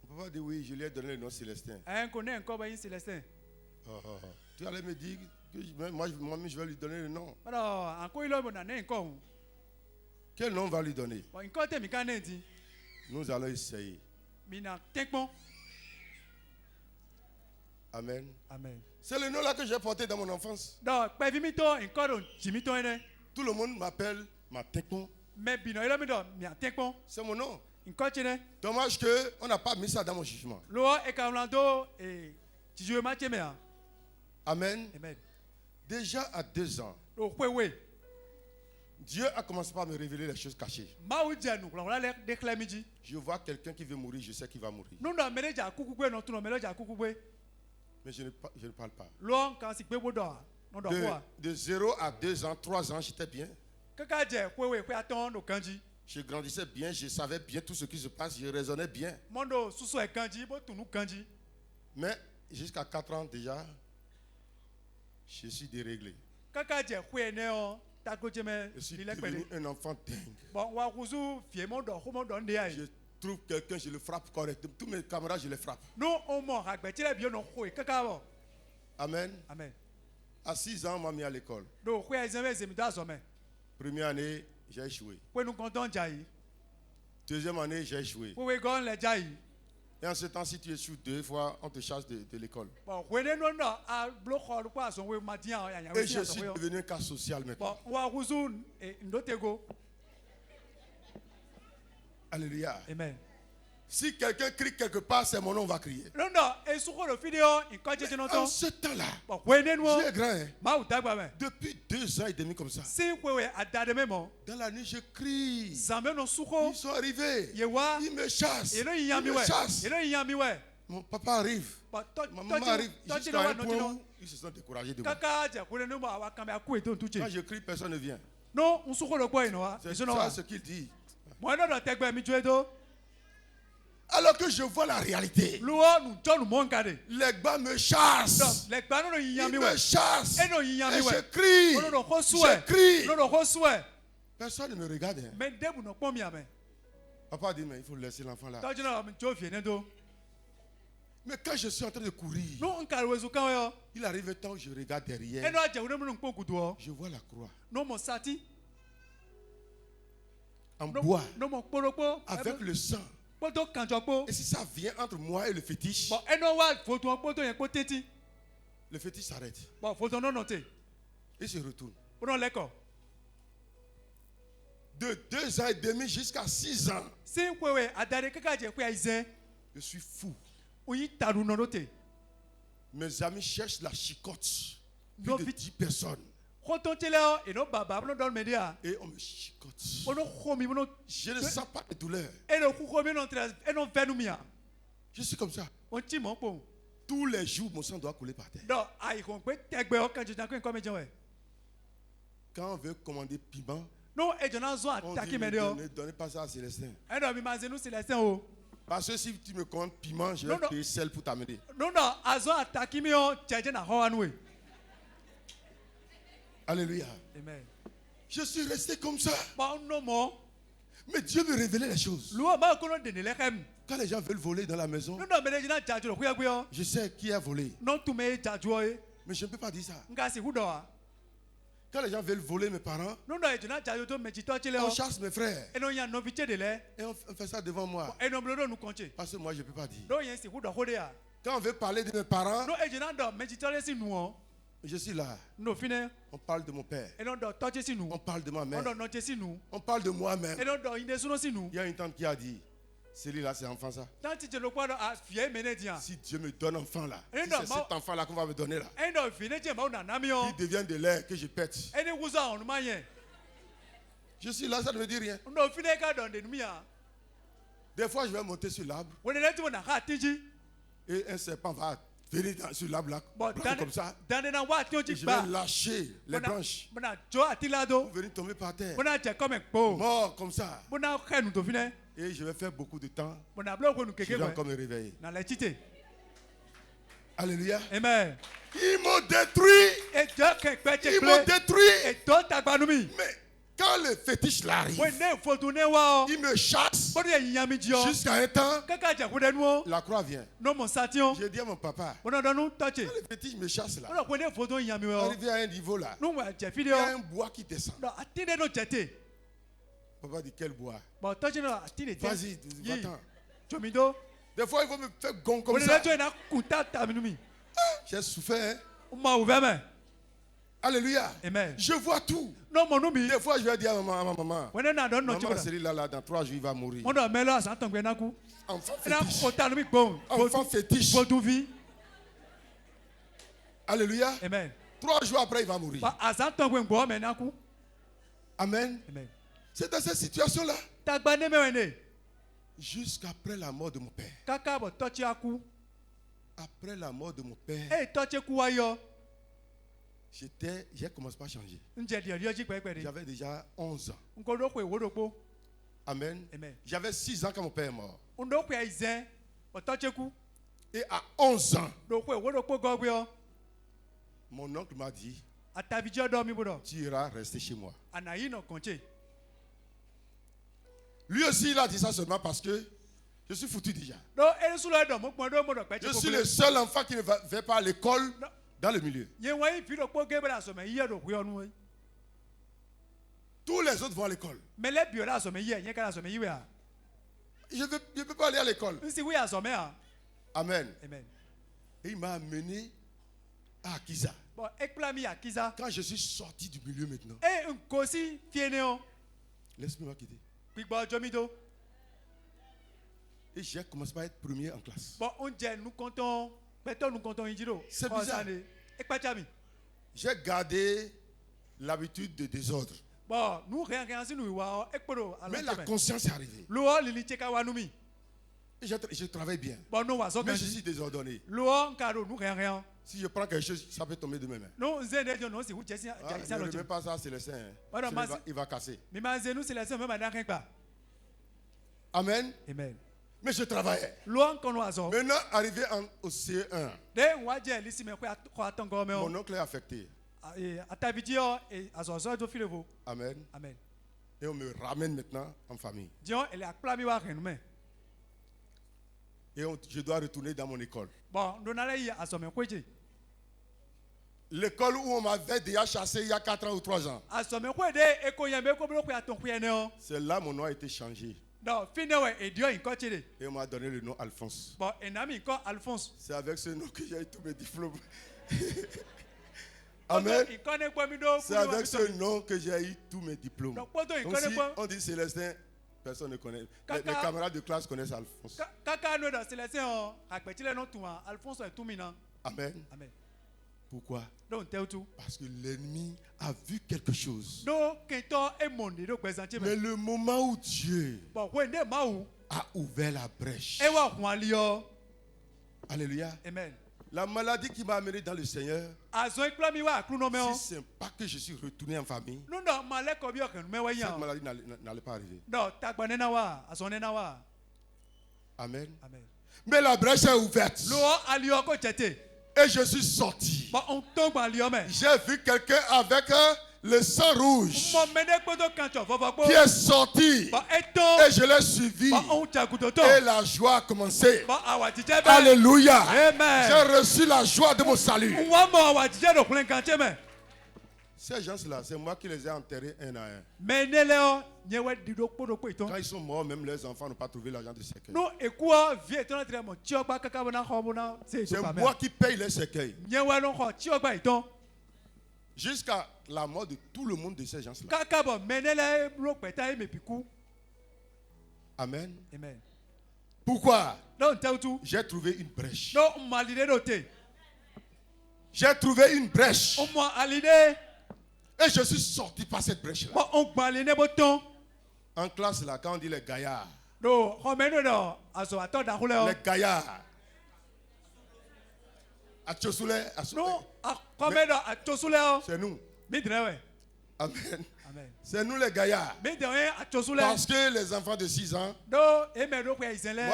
Mon papa dit, oui, je lui ai donné le nom Célestin. En ko ne nko ba yin Célestin. Tu allais me dire que moi-même je vais lui donner le nom. Alors, anko ilo bo na ne nko hu. Quel nom on va lui donner? Bon, nko te mi kan ne di. Nous allons essayer. Mi na tekpon. Amen. Amen. C'est le nom là que j'ai porté dans mon enfance. Donc, pe vi mi to nko do jimi to ene. Tout le monde m'appelle ma Tekpon. Mais bino ilo mi do mi a tekpon. C'est mon nom. Nko chene. Dommage qu'on n'a pas mis ça dans mon jugement. Lo e ka mlando e tijue ma cheme ya. Amen. Amen. Déjà à 2 ans, Lo kwewe. Dieu a commencé par me révéler les choses cachées. Ma u jenu la wala de klemiji. Je vois quelqu'un qui veut mourir, je sais qu'il va mourir. Nu no mele ja kukugbe no tu no mele ja kukugbe. Mais je ne parle pas. Lo kan si gbe bodo. No do kwa. De 0 à 2 ans, 3 ans, j'étais bien. Kaka je kwewe kwe aton no kanji. Je grandissais bien, je savais bien tout ce qui se passe, je raisonnais bien. Mondo susu e kanji bo tunu kanji. Mais jusqu'à 4 ans déjà, je suis déréglé. Kaka je kwe ne o tako jeme Je suis lile devenu pele. un enfant dingue. Bon wa kuzu fie mondo ho mondo nde ai. Je trouve quelqu'un, je le frappe correctement. Tous mes camarades, je les frappe. No o mo agbetire bi no kwe kaka bo. Amen. Amen. À 6 ans, on m'a mis à l'école. Do kwe ezeme zemi da zo me. Première année, j'ai échoué. Kwe nu konton jai. Deuxième année, j'ai échoué. Kwe gon le jai. Et en ce temps, si tu échoues 2 fois, on te chasse de l'école. Bon kwe ne no no a bloko lu kwa so we madian ya ya. Et je suis devenu un cas social maintenant. Bon wa kuzu e ndotego. Alléluia. Amen. Si quelqu'un crie quelque part, c'est mon nom va crier. Non non e suko lo video nko je no En to. ce temps-là, Bon kwe ne no. j'ai grand. Hein? Ma u dagba me. Depuis 2 ans et demi comme ça. Si kwewe adade memo. Dans la nuit, je crie. Zambe no suko. Ils sont arrivés. Yewa. Ils me chassent. Elo Ils yami me we. chassent. Elo yami we. Mon papa arrive. Ba to Ma maman arrive to jusqu'à un no point no. où ils se sont découragés de moi. Kaka je kwe ne mo awa kambe aku eto ntuche. Quand je crie, personne ne vient. No, un suko lo kwa ino wa. C'est Iso no ça wa. ce qu'il dit. Moi non tegbe mi juedo. Alors que je vois la réalité. Luo nous John monkade. Les gars me chassent. Les gars non Ils yiyami me we. chassent. Et non yiyami Et we. je crie. Non non Je kosue. crie. Non non kosue. Personne ne me regarde. Hein. Mais debu no pomi ame. Papa dit, mais il faut laisser l'enfant là. Toi na mi jo fiene do. Mais quand je suis en train de courir, Non nkare wezu kan yo. il arrive un temps où je regarde E derrière. no aje wona mu npo kudo. Je vois la croix No mo sati. en bois No mo kporopo. avec le sang. Poto kanjopo. Et si ça vient entre moi et le fétiche, Bon e no wa photo en poto yen poteti. le fétiche s'arrête. Bon photo non noté. Il se retourne. Pour leko. De 2 ans et demi jusqu'à 6 ans, Si wewe adare kaka je kwa izen. je suis fou. Oyi taru no noté. Mes amis cherchent la chicote. Non, Plus de vite. 10 personnes. Khoton tele o e no baba no don media. Et on me chicote. Ono khomi no Je ne sens pas de douleur. e no ku khomi no tra e no venu mia. Je suis comme ça. On ti mo po. Tous les jours, mon sang doit couler par terre. Do ai kon pe tegbe o kan jitan ko me jewe. Quand on veut commander piment, No e jona zo on ataki dit me de o. ne donnez pas ça à Célestin. E do mi ma zenu Célestin o. Parce que si tu me commandes piment, je Non, vais non. payer sel pour t'amener. No no azo ataki mi o jeje na ho anu e. Alléluia. Amen. Je suis resté comme ça. Ba no mo. Mais Dieu me révélait les choses. Luo ma ko no de ne lekem. Quand les gens veulent voler dans la maison, No no me de jina jaju ro kuya kuya. je sais qui a volé. No tu me jaju e. Mais je ne peux pas dire ça. Nga si hudo a. Quand les gens veulent voler mes parents, No no e jina jaju to me jito chile on o. chasse mes frères. E no yan no viche de le. Et on fait ça devant moi. E no blodo nu konche. Parce que moi, je ne peux pas dire. Do yen si hudo hode a. Quand on veut parler de mes parents, No e jina do me jito le si nu o. je suis là. No fine. On parle de mon père. E no do toche si nu. On parle de ma On mère. do no che si nu. On parle de moi-même. E no do inde suno si nu. Il y a une tante qui a dit, celui-là, c'est enfant ça. Tanti je lo kwa do a fie mene dia. Si Dieu me donne enfant là, Et si non, c'est moi- cet enfant-là qu'on va me donner là, E no fine je ma una nami o. qui devient de l'air que je pète. E ni wuza on ma yen. Je suis là, ça ne me dit rien. No fine ka do de nu ya. Des fois, je vais monter sur l'arbre Wona le tu na ka tinji. et un serpent va venir sur l'arbre là, Bon prendre comme ça. dan na wa ti o Et ji je ba. vais lâcher les branches Bona jo atilado. pour venir tomber par terre. Bona je comme po. Mort comme ça. Bona khenu to fine. Et je vais faire beaucoup de temps. Bona blo ko nu Je keke vais we. encore me réveiller. Na la chite. Alléluia. Amen. Ils m'ont détruit. E jo ke pe che Ils m'ont ple. détruit. E to tagbanu mi. Mais quand le fétiche là arrive, We ne foto ne wa o. il me chasse. Bona yin yami ji o. Jusqu'à un temps, Kaka je ku de nu o. la croix vient. No mo sation. Je dis à mon papa, Bona do nu toche. quand le fétiche me chasse là, Bona ko ne foto yin yami o. arrivé à un niveau là, Nu wa je il video. y a un bois qui descend. No atine no jete. Papa dit quel bois? Bon toche no atine te. Vas-y, va-t'en. Jomido. Des fois, il faut me faire gong comme Bona ça. le to na kuta taminu mi. J'ai souffert. Hein? Ma ouvert mais. Alléluia. Amen. Je vois tout. No mo nu mi. Des fois, je vais dire à ma maman, Wena na don no maman, chibra. celui-là, dans 3 jours, il va mourir. Mo do melo asan ton gbe na ku. Enfant Na fétiche. kota nu mi gbon. Enfant fétiche. Fotu vi. Alléluia. Amen. 3 jours après, il va mourir. Ba asan ton gbe ngbo me na ku. Amen. Amen. C'est dans cette situation-là. Tagba ne me wene. Jusqu'après la mort de mon père. Kaka bo tochi aku. Après la mort de mon père, E tochi ku wa yo. j'ai commencé par changer. Nje di ori oji pepe de. J'avais déjà 11 ans. Nko do ko ewo do po. Amen. Amen. J'avais 6 ans quand mon père est mort. Ndo ko izen. O tochi ku. Et à 11 ans, Do ko ewo do po gogbe o. mon oncle m'a dit, Atabijo do mi bodo. tu iras rester chez moi. Anayi no konche. Lui aussi, il a dit ça seulement parce que je suis foutu déjà. Do e su lo do mo pon do mo do pe Je suis le seul enfant qui ne va pas à l'école Non. dans le milieu. Yen wa yi fi do po gebe la so me yi do ku yo nu. Tous les autres vont à l'école. Me le bio la so me yi yen ka la so me yi we a. Je ne peux pas aller à l'école. Nsi we a so me a. Amen. Amen. Et il m'a amené à Akiza. Bon, ekpla mi akiza. Quand je suis sorti du milieu maintenant, E nkosi fiene o. laisse-moi quitter. Gbigbo jomido. Et j'ai commencé par être premier en classe. Bon, on je nous comptons. Beto nous comptons injiro. C'est bizarre. Ekpa mi. J'ai gardé l'habitude de désordre. Bon, nous rien si nous wa ekporo Mais la ala. conscience est arrivée. Lo lili cheka wa nu mi. Et je travaille bien. Bon, nous wa so Mais kan je si. suis désordonné. Lo nkaro nous rien. Si je prends quelque chose, ça peut tomber de mes mains. Non, nze de no si wu jesi Ah, jesi ne lo remets je. pas ça, c'est le sein. Hein. Voilà, Sinon, mas- il va casser. Mi ma nze nous c'est la se me ma dan kan pa. Amen. Amen. Mais je travaillais. Loin qu'on a zo. Maintenant, arrivé au CE1, De waje lisi me ko atongo me o. mon oncle est affecté. Atavidio et azozo do filevo. Amen. Amen. Et on me ramène maintenant en famille. Dion elle a plami wa renoume. Et je dois retourner dans mon école. Bon, donala yi azome kweje. L'école où on m'avait déjà chassé il y a 4 ans ou 3 ans. Azome kwe de eko yembe ko blo ko aton kwe ne o. C'est là mon nom a été changé. Non, finewe e dio inko chede. Et on m'a donné le nom Alphonse. Bon, enami inko Alphonse. C'est avec ce nom que j'ai eu tous mes diplômes. Amen. C'est avec ce nom que j'ai eu tous mes diplômes. Donc si on dit Célestin, personne ne connaît. Les camarades de classe connaissent Alphonse. Amen. Amen. Pourquoi? Don't tell you. Parce que l'ennemi a vu quelque chose. Mais le moment où Dieu a ouvert la brèche. Alléluia. Amen. La maladie qui m'a amené dans le Seigneur, si ce n'est pas que je suis retourné en famille, cette maladie n'allait pas arriver. Amen. Amen. Mais la brèche est ouverte. Et je suis sorti. J'ai vu quelqu'un avec le sang rouge qui est sorti. Et je l'ai suivi. Et la joie a commencé. Alléluia. J'ai reçu la joie de mon salut. Ces gens-là, c'est moi qui les ai enterrés un à un. Quand ils sont morts, même leurs enfants n'ont pas trouvé l'argent de cercueil. C'est moi qui paye les cercueils. Jusqu'à la mort de tout le monde de ces gens-là. Amen. Amen. Pourquoi? J'ai trouvé une brèche. J'ai trouvé une brèche. Et je suis sorti par cette brèche-là. En classe, là, quand on dit les gaillards. Les gaillards. C'est nous. Amen. C'est nous les gaillards. Parce que les enfants de 6 ans, moi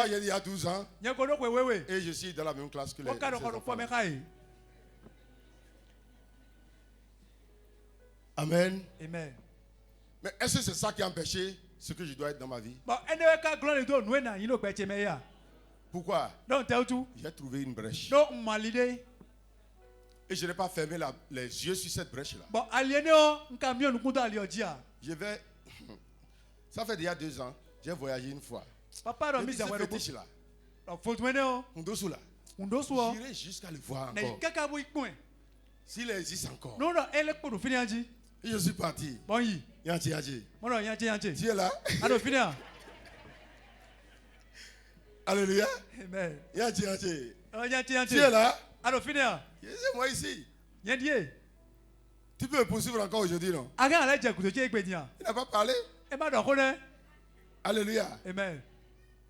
j'ai dit à 12 ans, et je suis dans la même classe que les enfants. Amen. Amen. Mais est-ce que c'est ça qui a empêché ce que je dois être dans ma vie? Pourquoi? J'ai trouvé une brèche. Et je n'ai pas fermé les yeux sur cette brèche-là. Je vais. Ça fait déjà 2 ans. J'ai voyagé une fois. Et ce fétiche-là, j'irai jusqu'à le voir encore. S'il existe encore. Et je suis parti. Yanti. Tu es là? Alléluia. Amen. Yanti. Tu es là? C'est moi ici. Tu peux me poursuivre encore aujourd'hui, non? Il n'a pas parlé. Alléluia. Amen.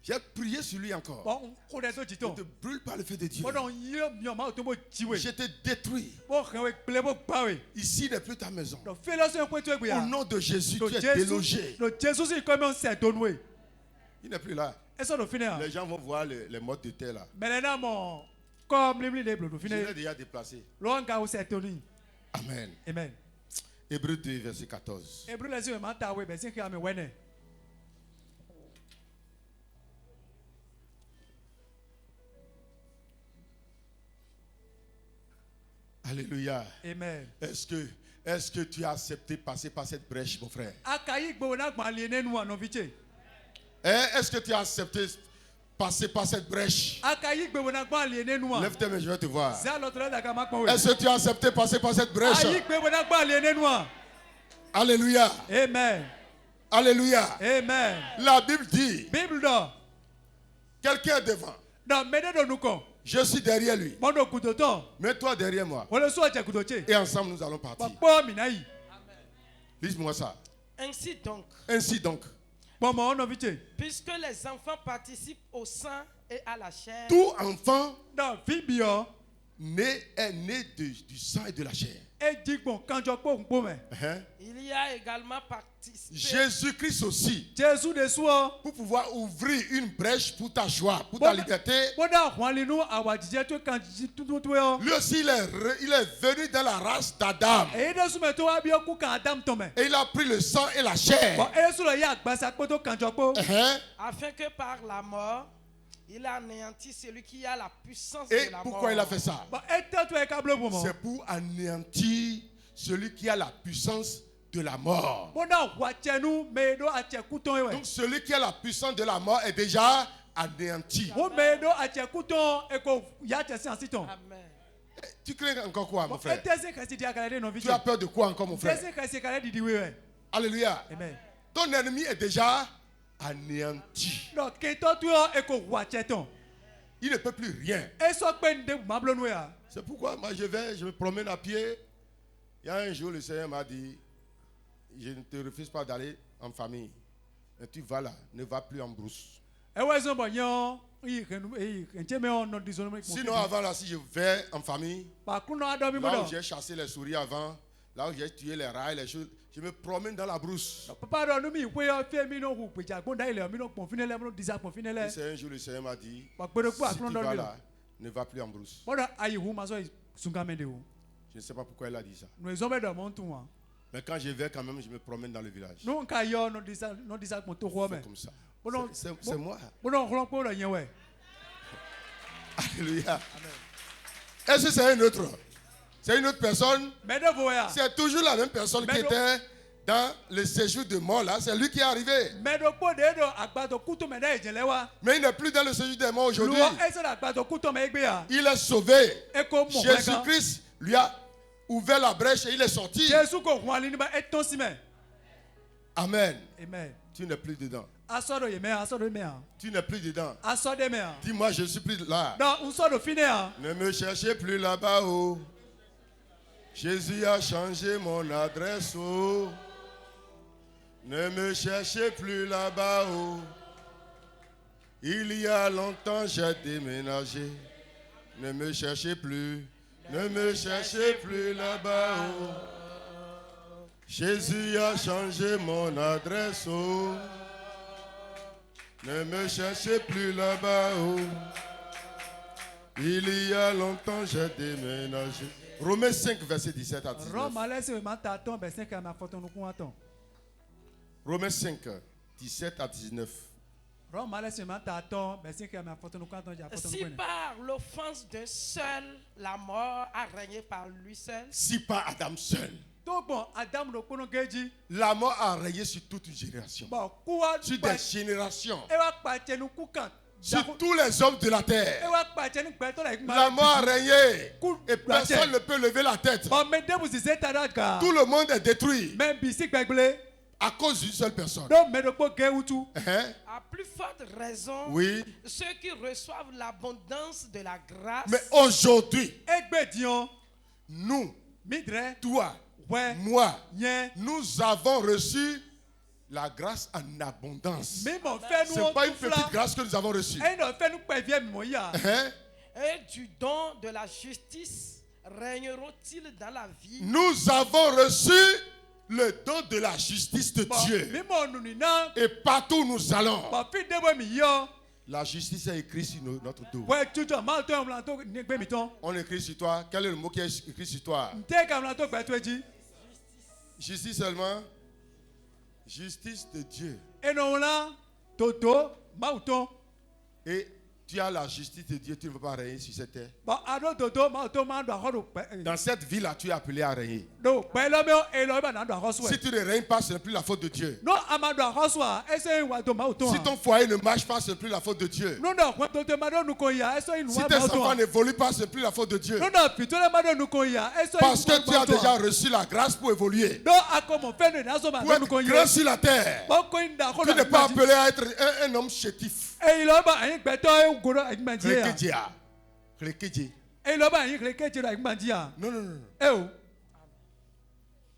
J'ai prié sur lui encore. Ne te brûle pas le feu de Dieu. Je te détruis. Ici n'est plus ta maison. Au nom de Jésus, tu es délogé. Il n'est plus là. Les gens vont voir les modes de terre là. Je l'ai déjà déplacé. Amen. Amen. Hébreux 2, verset 14. Alléluia. Amen. Est-ce que tu as accepté passer par cette brèche, mon frère? Est-ce que tu as accepté passer par cette brèche? Lève tes mains, je vais te voir. Est-ce que tu as accepté passer par cette brèche? Alléluia. Amen. Alléluia. Amen. La Bible dit, quelqu'un est devant. Je suis derrière lui. Mets-toi derrière moi. Et ensemble nous allons partir. Lise-moi ça. Ainsi donc, puisque les enfants participent au sang et à la chair, tout enfant est né du sang et de la chair. Il y a également participé. Jésus-Christ aussi, Jésus de soi. pour pouvoir ouvrir une brèche pour ta joie, pour ta liberté. Lui aussi, il est venu dans la race d'Adam. Et il a pris le sang et la chair. Afin que par la mort, il a anéanti celui qui a la puissance Et de la mort. pourquoi il a fait ça? C'est pour anéantir celui qui a la puissance de la mort. Donc celui qui a la puissance de la mort est déjà anéanti. Amen. Tu crains encore quoi, mon frère? Tu as peur de quoi encore, mon frère? Alléluia. Amen. Ton ennemi est déjà anéanti. Il ne peut plus rien. C'est pourquoi moi je me promène à pied. Il y a un jour, le Seigneur m'a dit, je ne te refuse pas d'aller en famille. Et tu vas là, ne va plus en brousse. Sinon, avant là, si je vais en famille, là où j'ai chassé les souris avant, là où j'ai tué les rats et les choses, je me promène dans la brousse. Et c'est un jour, le Seigneur m'a dit, si tu vas là, ne va plus en brousse. Je ne sais pas pourquoi il a dit ça. Mais quand je vais quand même, je me promène dans le village. C'est comme ça. C'est moi. Alléluia. Est-ce que c'est un autre? C'est une autre personne? C'est toujours la même personne qui était dans le séjour de mort là. C'est lui qui est arrivé. Mais il n'est plus dans le séjour des morts aujourd'hui. Il est sauvé. Jésus-Christ lui a ouvert la brèche et il est sorti. Amen. Tu n'es plus dedans. Tu n'es plus dedans. Dis-moi, je ne suis plus là. Ne me cherchez plus là-bas. Oh. Jésus a changé mon adresse. Oh. Ne me cherchez plus là-bas. Oh. Il y a longtemps, j'ai déménagé. Ne me cherchez plus. Ne me cherchez plus là-bas. Oh. Jésus a changé mon adresse. Oh. Ne me cherchez plus là-bas. Oh. Il y a longtemps, j'ai déménagé. Romains 5, verset 17 à 19. Romains 5, 17 à 19. Si par l'offense d'un seul, la mort a régné par lui seul. Si par Adam seul. La mort a régné sur toute une génération. Sur des générations. Sur tous les hommes de la terre. La mort a régné. Et personne ne peut lever la tête. Tout le monde est détruit. À cause d'une seule personne. À plus forte raison, oui. Ceux qui reçoivent l'abondance de la grâce. Mais aujourd'hui, nous, toi, moi, nous avons reçu la grâce en abondance. Ce n'est pas une petite grâce que nous avons reçue. Et du don de la justice régneront-ils dans la vie? Nous avons reçu le don de la justice de Dieu. Et partout où nous allons, la justice est écrite sur notre dos. On écrit sur toi. Quel est le mot qui est écrit sur toi? Justice seulement. Justice de Dieu. Et tu as la justice de Dieu, tu ne veux pas régner sur cette terre. Dans cette vie-là, tu es appelé à régner. Si tu ne règnes pas, ce n'est plus la faute de Dieu. Si ton foyer ne marche pas, ce n'est plus la faute de Dieu. Si tes enfants n'évoluent pas, ce n'est plus la faute de Dieu. Parce que tu as déjà reçu la grâce pour évoluer. Pour être grand sur la terre. Tu n'es pas appelé à être un homme chétif. Non.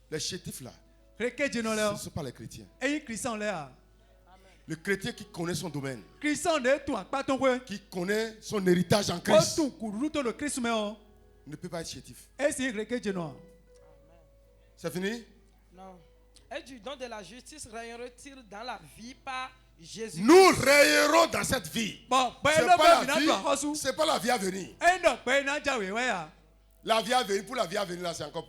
Les chétifs là, ce ne sont pas les chrétiens. Le chrétien qui connaît son domaine, qui connaît son héritage en Christ, ne peut pas être chétif. esi reke jeno C'est fini? Non. Et du don de la justice règne-t-il dans la vie par Jésus? Nous rayerons dans cette vie. bon pe C'est lo pas be la na vie, do hosu c'est pas la vie à venir. endo pe na jawe we ya La vie à venir, pour la vie à venir, là, c'est encore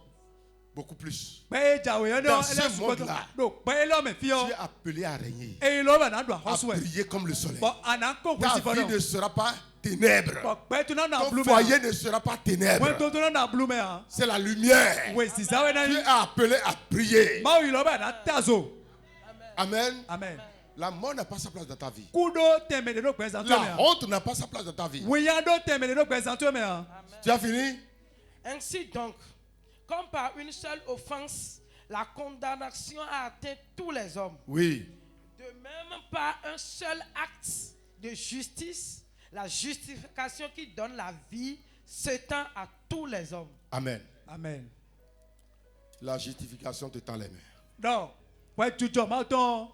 beaucoup plus. pe jawe yo no Dans ce ele su ko monde-là. do pe lo me fio Tu es appelé à régner, e lo be na do à hosu we briller comme le soleil. bon ana ko Ta kwesi fo vie no ne sera pas ténèbres. bon pe tu na na Ton blue foyer me ne sera pas we ténèbres. to to na blue me ha C'est la lumière. we si sa we na Tu es appelé à briller. ma wi lo be na tazo Amen. amen La mort n'a pas sa place dans ta vie. kudo teme de do pe san to me La ha honte n'a pas sa place dans ta vie. we ya do teme de do pe san to me ha Tu as fini? Ainsi donc, comme par une seule offense, la condamnation a atteint tous les hommes. Oui. De même, par un seul acte de justice, la justification qui donne la vie s'étend à tous les hommes. Amen. amen La justification te tend les mains. donc we tujo ma ton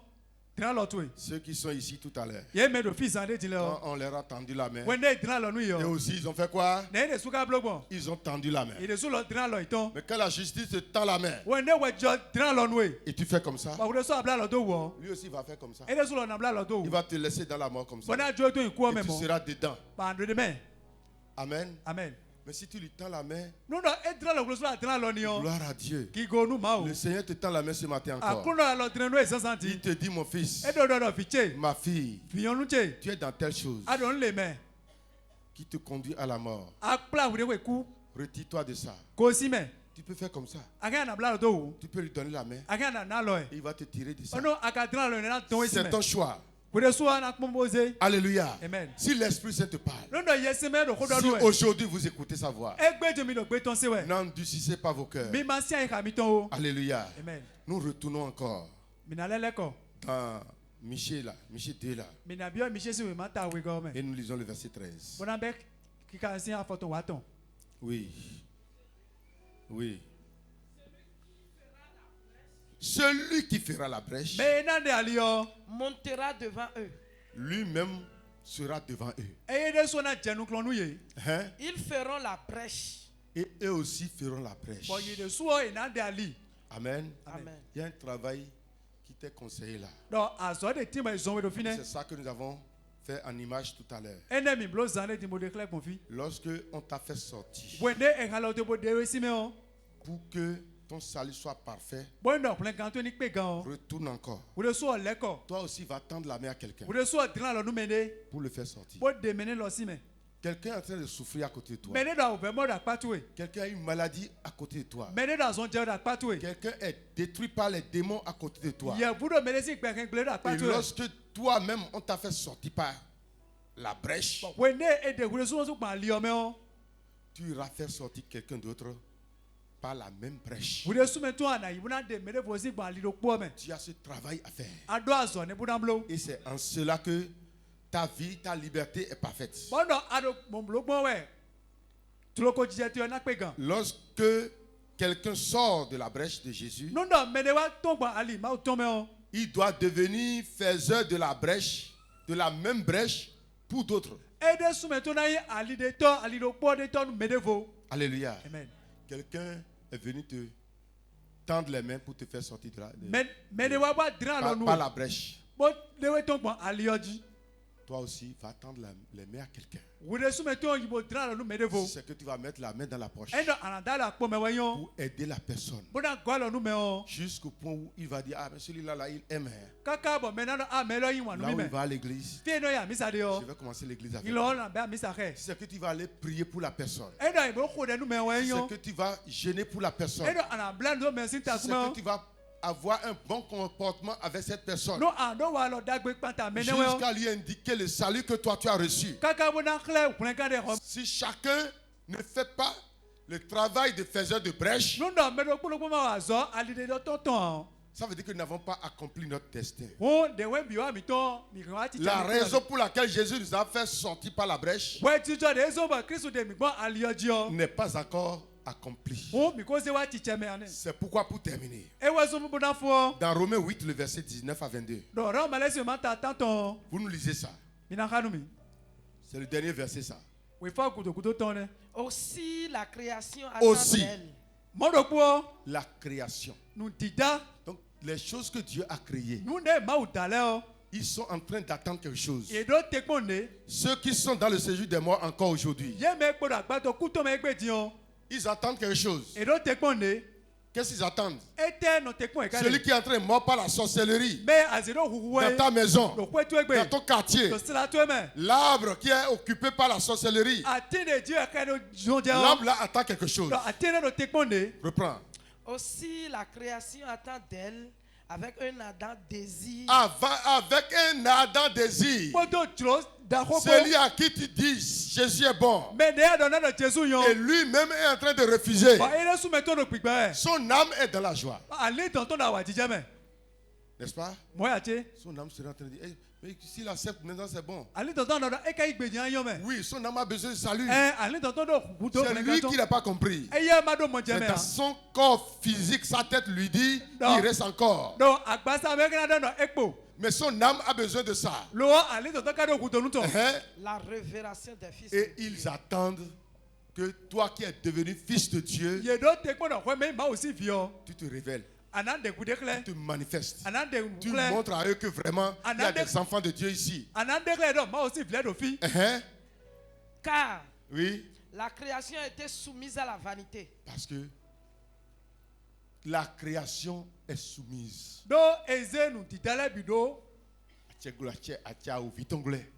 dran lo tu Ceux qui sont ici tout à l'heure, ye me do fils ande dile quand o on leur a tendu la main, we ne dran lo nu et yo aussi ils ont fait quoi? ne de suka blogbon Ils ont tendu la main. e de su lo dran lo iton Mais quand la justice te tend la main we ne we jo dran lo nu e et tu fais comme ça, ba we so abla lo do wo lui aussi va faire comme ça. e de su lo na abla lo do Il va te laisser dans la mort comme ça. bona jo to iku o Et me tu mo seras dedans. ba ndo de me Amen. amen Mais si tu lui tends la main, no no e dran lo so dran lo ni o gloire à Dieu. ki go nu ma o Le Seigneur te tend la main ce matin encore. akuno lo dran no e sansanti Il te dit, mon fils, e do fiche ma fille, fiyon nu che tu es dans telle chose adon le me qui te conduit à la mort. akpla wi de we ku Retire-toi de ça. ko si me Tu peux faire comme ça. aka na abla lo do wo Tu peux lui donner la main aka na lo e et il va te tirer de ça. ono aka dran lo na ton esi C'est me ton choix. we de su na kpomboze Alléluia. amen Si l'Esprit Saint te parle, no no yesi me do ko do si nu e aujourd'hui vous écoutez sa voix, egbe mi do gbe ton se we n'endurcissez pas vos cœurs. mi ma si ai ka mi ton o Alléluia. amen Nous retournons encore mi na lele ko dans Michée là, Michée 2 là, mi na bio mi se si we ma ta we go me et nous lisons le verset 13. bona be ki ka si a foto wa ton Oui. Oui. Celui qui fera la brèche, me na de ali o Montera devant eux. lui-même sera devant eux. e de so na jenu klon nu ye Hein? Ils feront la brèche. Et eux aussi feront la brèche. bo ye de su o e na de ali Amen. Amen. Il y a un travail qui t'est conseillé là. donc azo de ti ma zo we do fine C'est ça que nous avons fait en image tout à l'heure. ene mi blo zan de mo de clair kon fi Lorsque on t'a fait sortir wende e halo te bo de we si me o pour que ton salut soit parfait, bo ndo plein kan to ni pe gan o retourne encore. we de su o le ko Toi aussi va tendre la main à quelqu'un we de su o dran lo nu me de pour le faire sortir. bo de mene lo si me Quelqu'un est en train de souffrir à côté de toi. mene do o be mo da patu e Quelqu'un a une maladie à côté de toi. mene do zo je da patu e Quelqu'un est détruit par les démons à côté de toi. ye bu do mene si pe kan gle da Et patu e lorsque toi-même on t'a fait sortir par la brèche, wende e de we so so pa li o me o tu iras faire sortir quelqu'un d'autre par la même brèche. we de su me to ana yi bu na de mene bo si pa li do po me Tu as ce travail à faire. ado azo ne bu na blo Et c'est en cela que ta vie, ta liberté est parfaite. bo no ado mo blo gbon we tulo ko jije ti o na pe gan Lorsque quelqu'un sort de la brèche de Jésus, no no mene wa ton gba ali ma o ton me o il doit devenir faiseur de la brèche, de la même brèche pour d'autres. e de su me to na yi ali de to ali do po de to nu me de vo Alléluia. amen Quelqu'un est venu te tendre les mains pour te faire sortir de la, mene wa ba dran lo nu par la brèche. bo de we ton gba ali oji Toi aussi, va tendre les mains à quelqu'un. we de su me to yi bo dran lo nu me de vo C'est que tu vas mettre la main dans la poche e do anada la po me we yon pour aider la personne. bo na gwa lo nu me o Jusqu'au point où il va dire, ah mais celui-là, là, il aime. Hein. kaka bo me na do a me lo yin wa nu Là mi où il me va à l'église, fi no ya mi sa de je o vais commencer l'église avec il lui. lo na ba mi sa he C'est que tu vas aller prier pour la personne. e do ibo ko de nu me we C'est yon que tu vas gêner pour la personne. e do ana blan do me sin ta C'est kuma que tu vas avoir un bon comportement avec cette personne. no ando wa lo dagbe pata me ne we o Jusqu'à lui indiquer le salut que toi tu as reçu. kaka bo na kle ukun kan de ho Si chacun ne fait pas le travail de faiseur de brèche, no no me do kpolo ma wa zo ali de do tonton ça veut dire que nous n'avons pas accompli notre destin. o de we bi wa mi to mi kan wa ti La raison pour laquelle Jésus nous a fait sortir par la brèche we ti jo de zo ba Christ de mi gbon ali oji o n'est pas encore accomplie. o mi ko se wa ti cheme ane C'est pourquoi pour terminer, e we zo bu na fo dans Romains 8, le verset 19 à 22, do ro ma le se ma ta tonton vous nous lisez ça. mi na kanu mi C'est le dernier verset ça. we fa kuto kuto tone. Aussi la création Aussi. attend d'elle. Mondo po La création. nous dida Donc, les choses que Dieu a créées, nous ne ma udale ils sont en train d'attendre quelque chose. et do tekmonde. Ceux qui sont dans le séjour des morts encore aujourd'hui, Ye me kpo da gbato kuto me gbe dion. ils attendent quelque chose. Et do tekmonde. Qu'est-ce qu'ils attendent? Ete no tekmon e Celui kale. qui est en train de mort par la sorcellerie, Mais azero dans huhuwe. ta maison, Do kwetu dans egbe. ton quartier, Do sila tu eme. l'arbre qui est occupé par la sorcellerie, Atine Dieu kano jondia. l'arbre là attend quelque chose. Do atine no tekmonde. Reprends. Aussi la création attend d'elle avec un ardent désir. Avec un ardent désir, Modo jlos da hopo. celui à qui tu dis Jésus est bon, Mais ne adona no Jésus yon. et lui-même est en train de refuser, Ba ere su meto no pigba. son âme est dans la joie. Ali tonton na wa dijame. N'est-ce pas? Moya che. Son âme sera en train de dire, mais s'il accepte maintenant c'est bon. Ali tonton na eka igbe jan yon me. Oui, son âme a besoin de salut. Ali tonton do kuto. C'est lui qui n'a pas compris. Eye ma do mo Mais jeme. dans son corps physique, sa tête lui dit, Non. il reste encore. Do agbasa me kana do no ekpo. Mais son âme a besoin de ça. Lo ali tonton ka do kuto nuto. Hein? La révélation des fils. Et ils attendent que toi qui es devenu fils de Dieu, Ye do tekmo no kwe me ma aussi vio. tu te révèles, Anande kude kle. tu te manifestes. Anande Tu kle. montres à eux que vraiment, il y a Anande- des enfants de Dieu ici. Anande kle do ma aussi vle do fi. Hein? Car Oui, la création a été soumise à la vanité. parce que la création est soumise. Do eze nu titale bido.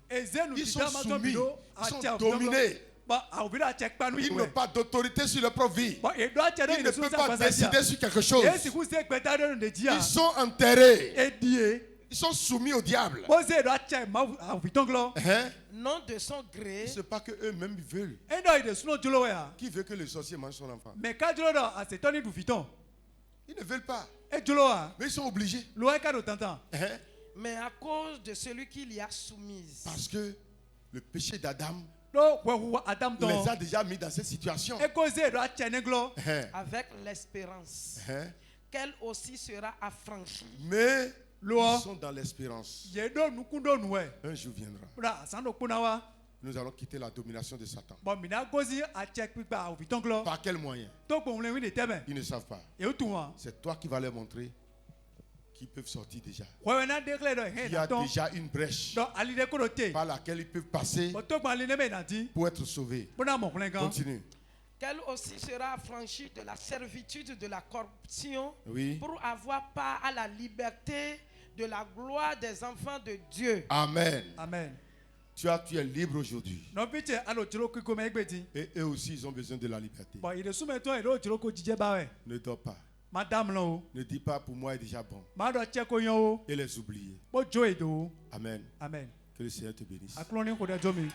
Eze nu Ils sont titale ma to soumis, bido. ils sont dominés. Ba a ubira check panu Ils iwe. n'ont pas d'autorité sur leur propre vie. Ba e do a che do Ils ne ile so peuvent sa pas pasadia. décider sur quelque chose. Yesi ku se gbeta do de dia. Ils sont enterrés. E die. Ils sont soumis au diable. Bo se do a che ma a vitonglo. Hein? Non de son gré, Ce n'est pas qu'eux-mêmes veulent. E do ide suno jolo ya. Qui veut que le sorcier mange son enfant? Me ka jolo do a se toni du viton. Ils ne veulent pas. E jolo a. Mais ils sont obligés. Lo e ka do tantan. Hein? mais à cause de celui qui l'y a soumise. Parce que le péché d'Adam Do we hu Adam ton. les a déjà mis dans cette situation. E ko se do a che neglo. Hein? Avec l'espérance Hein? qu'elle aussi sera affranchie. Mais Lo ils sont dans l'espérance. ye do nukundo nuwe. Un jour viendra. Ra sando kunawa. Nous allons quitter la domination de Satan. Bon mina gozi a che pipa a vitonglo. Par quel moyen? To ko nle wi de teme. Ils ne savent pas. E utu wa. C'est toi qui vas leur montrer qu'ils peuvent sortir déjà. We na dekle do he Il y a na ton. déjà une brèche Do ali de ko do te. par laquelle ils peuvent passer Bo to gba ali ne me na ti. pour être sauvés. Bona mo klen kan. Continue. Qu'elle aussi sera affranchie de la servitude de la corruption Oui. pour avoir part à la liberté de la gloire des enfants de Dieu. Amen. Amen. Tu es libre aujourd'hui. No biche alo jolo ku ko me gbeti. Et eux aussi, ils ont besoin de la liberté. Bon il sume to e do jolo ko jije ba we. Ne dors pas. Madame lo. Ne dis pas pour moi est déjà bon. Ma do che ko yon o. Et les oublier. Bo jo e do. Amen. Amen. Que le Seigneur te bénisse. Akloni ko de jo mi.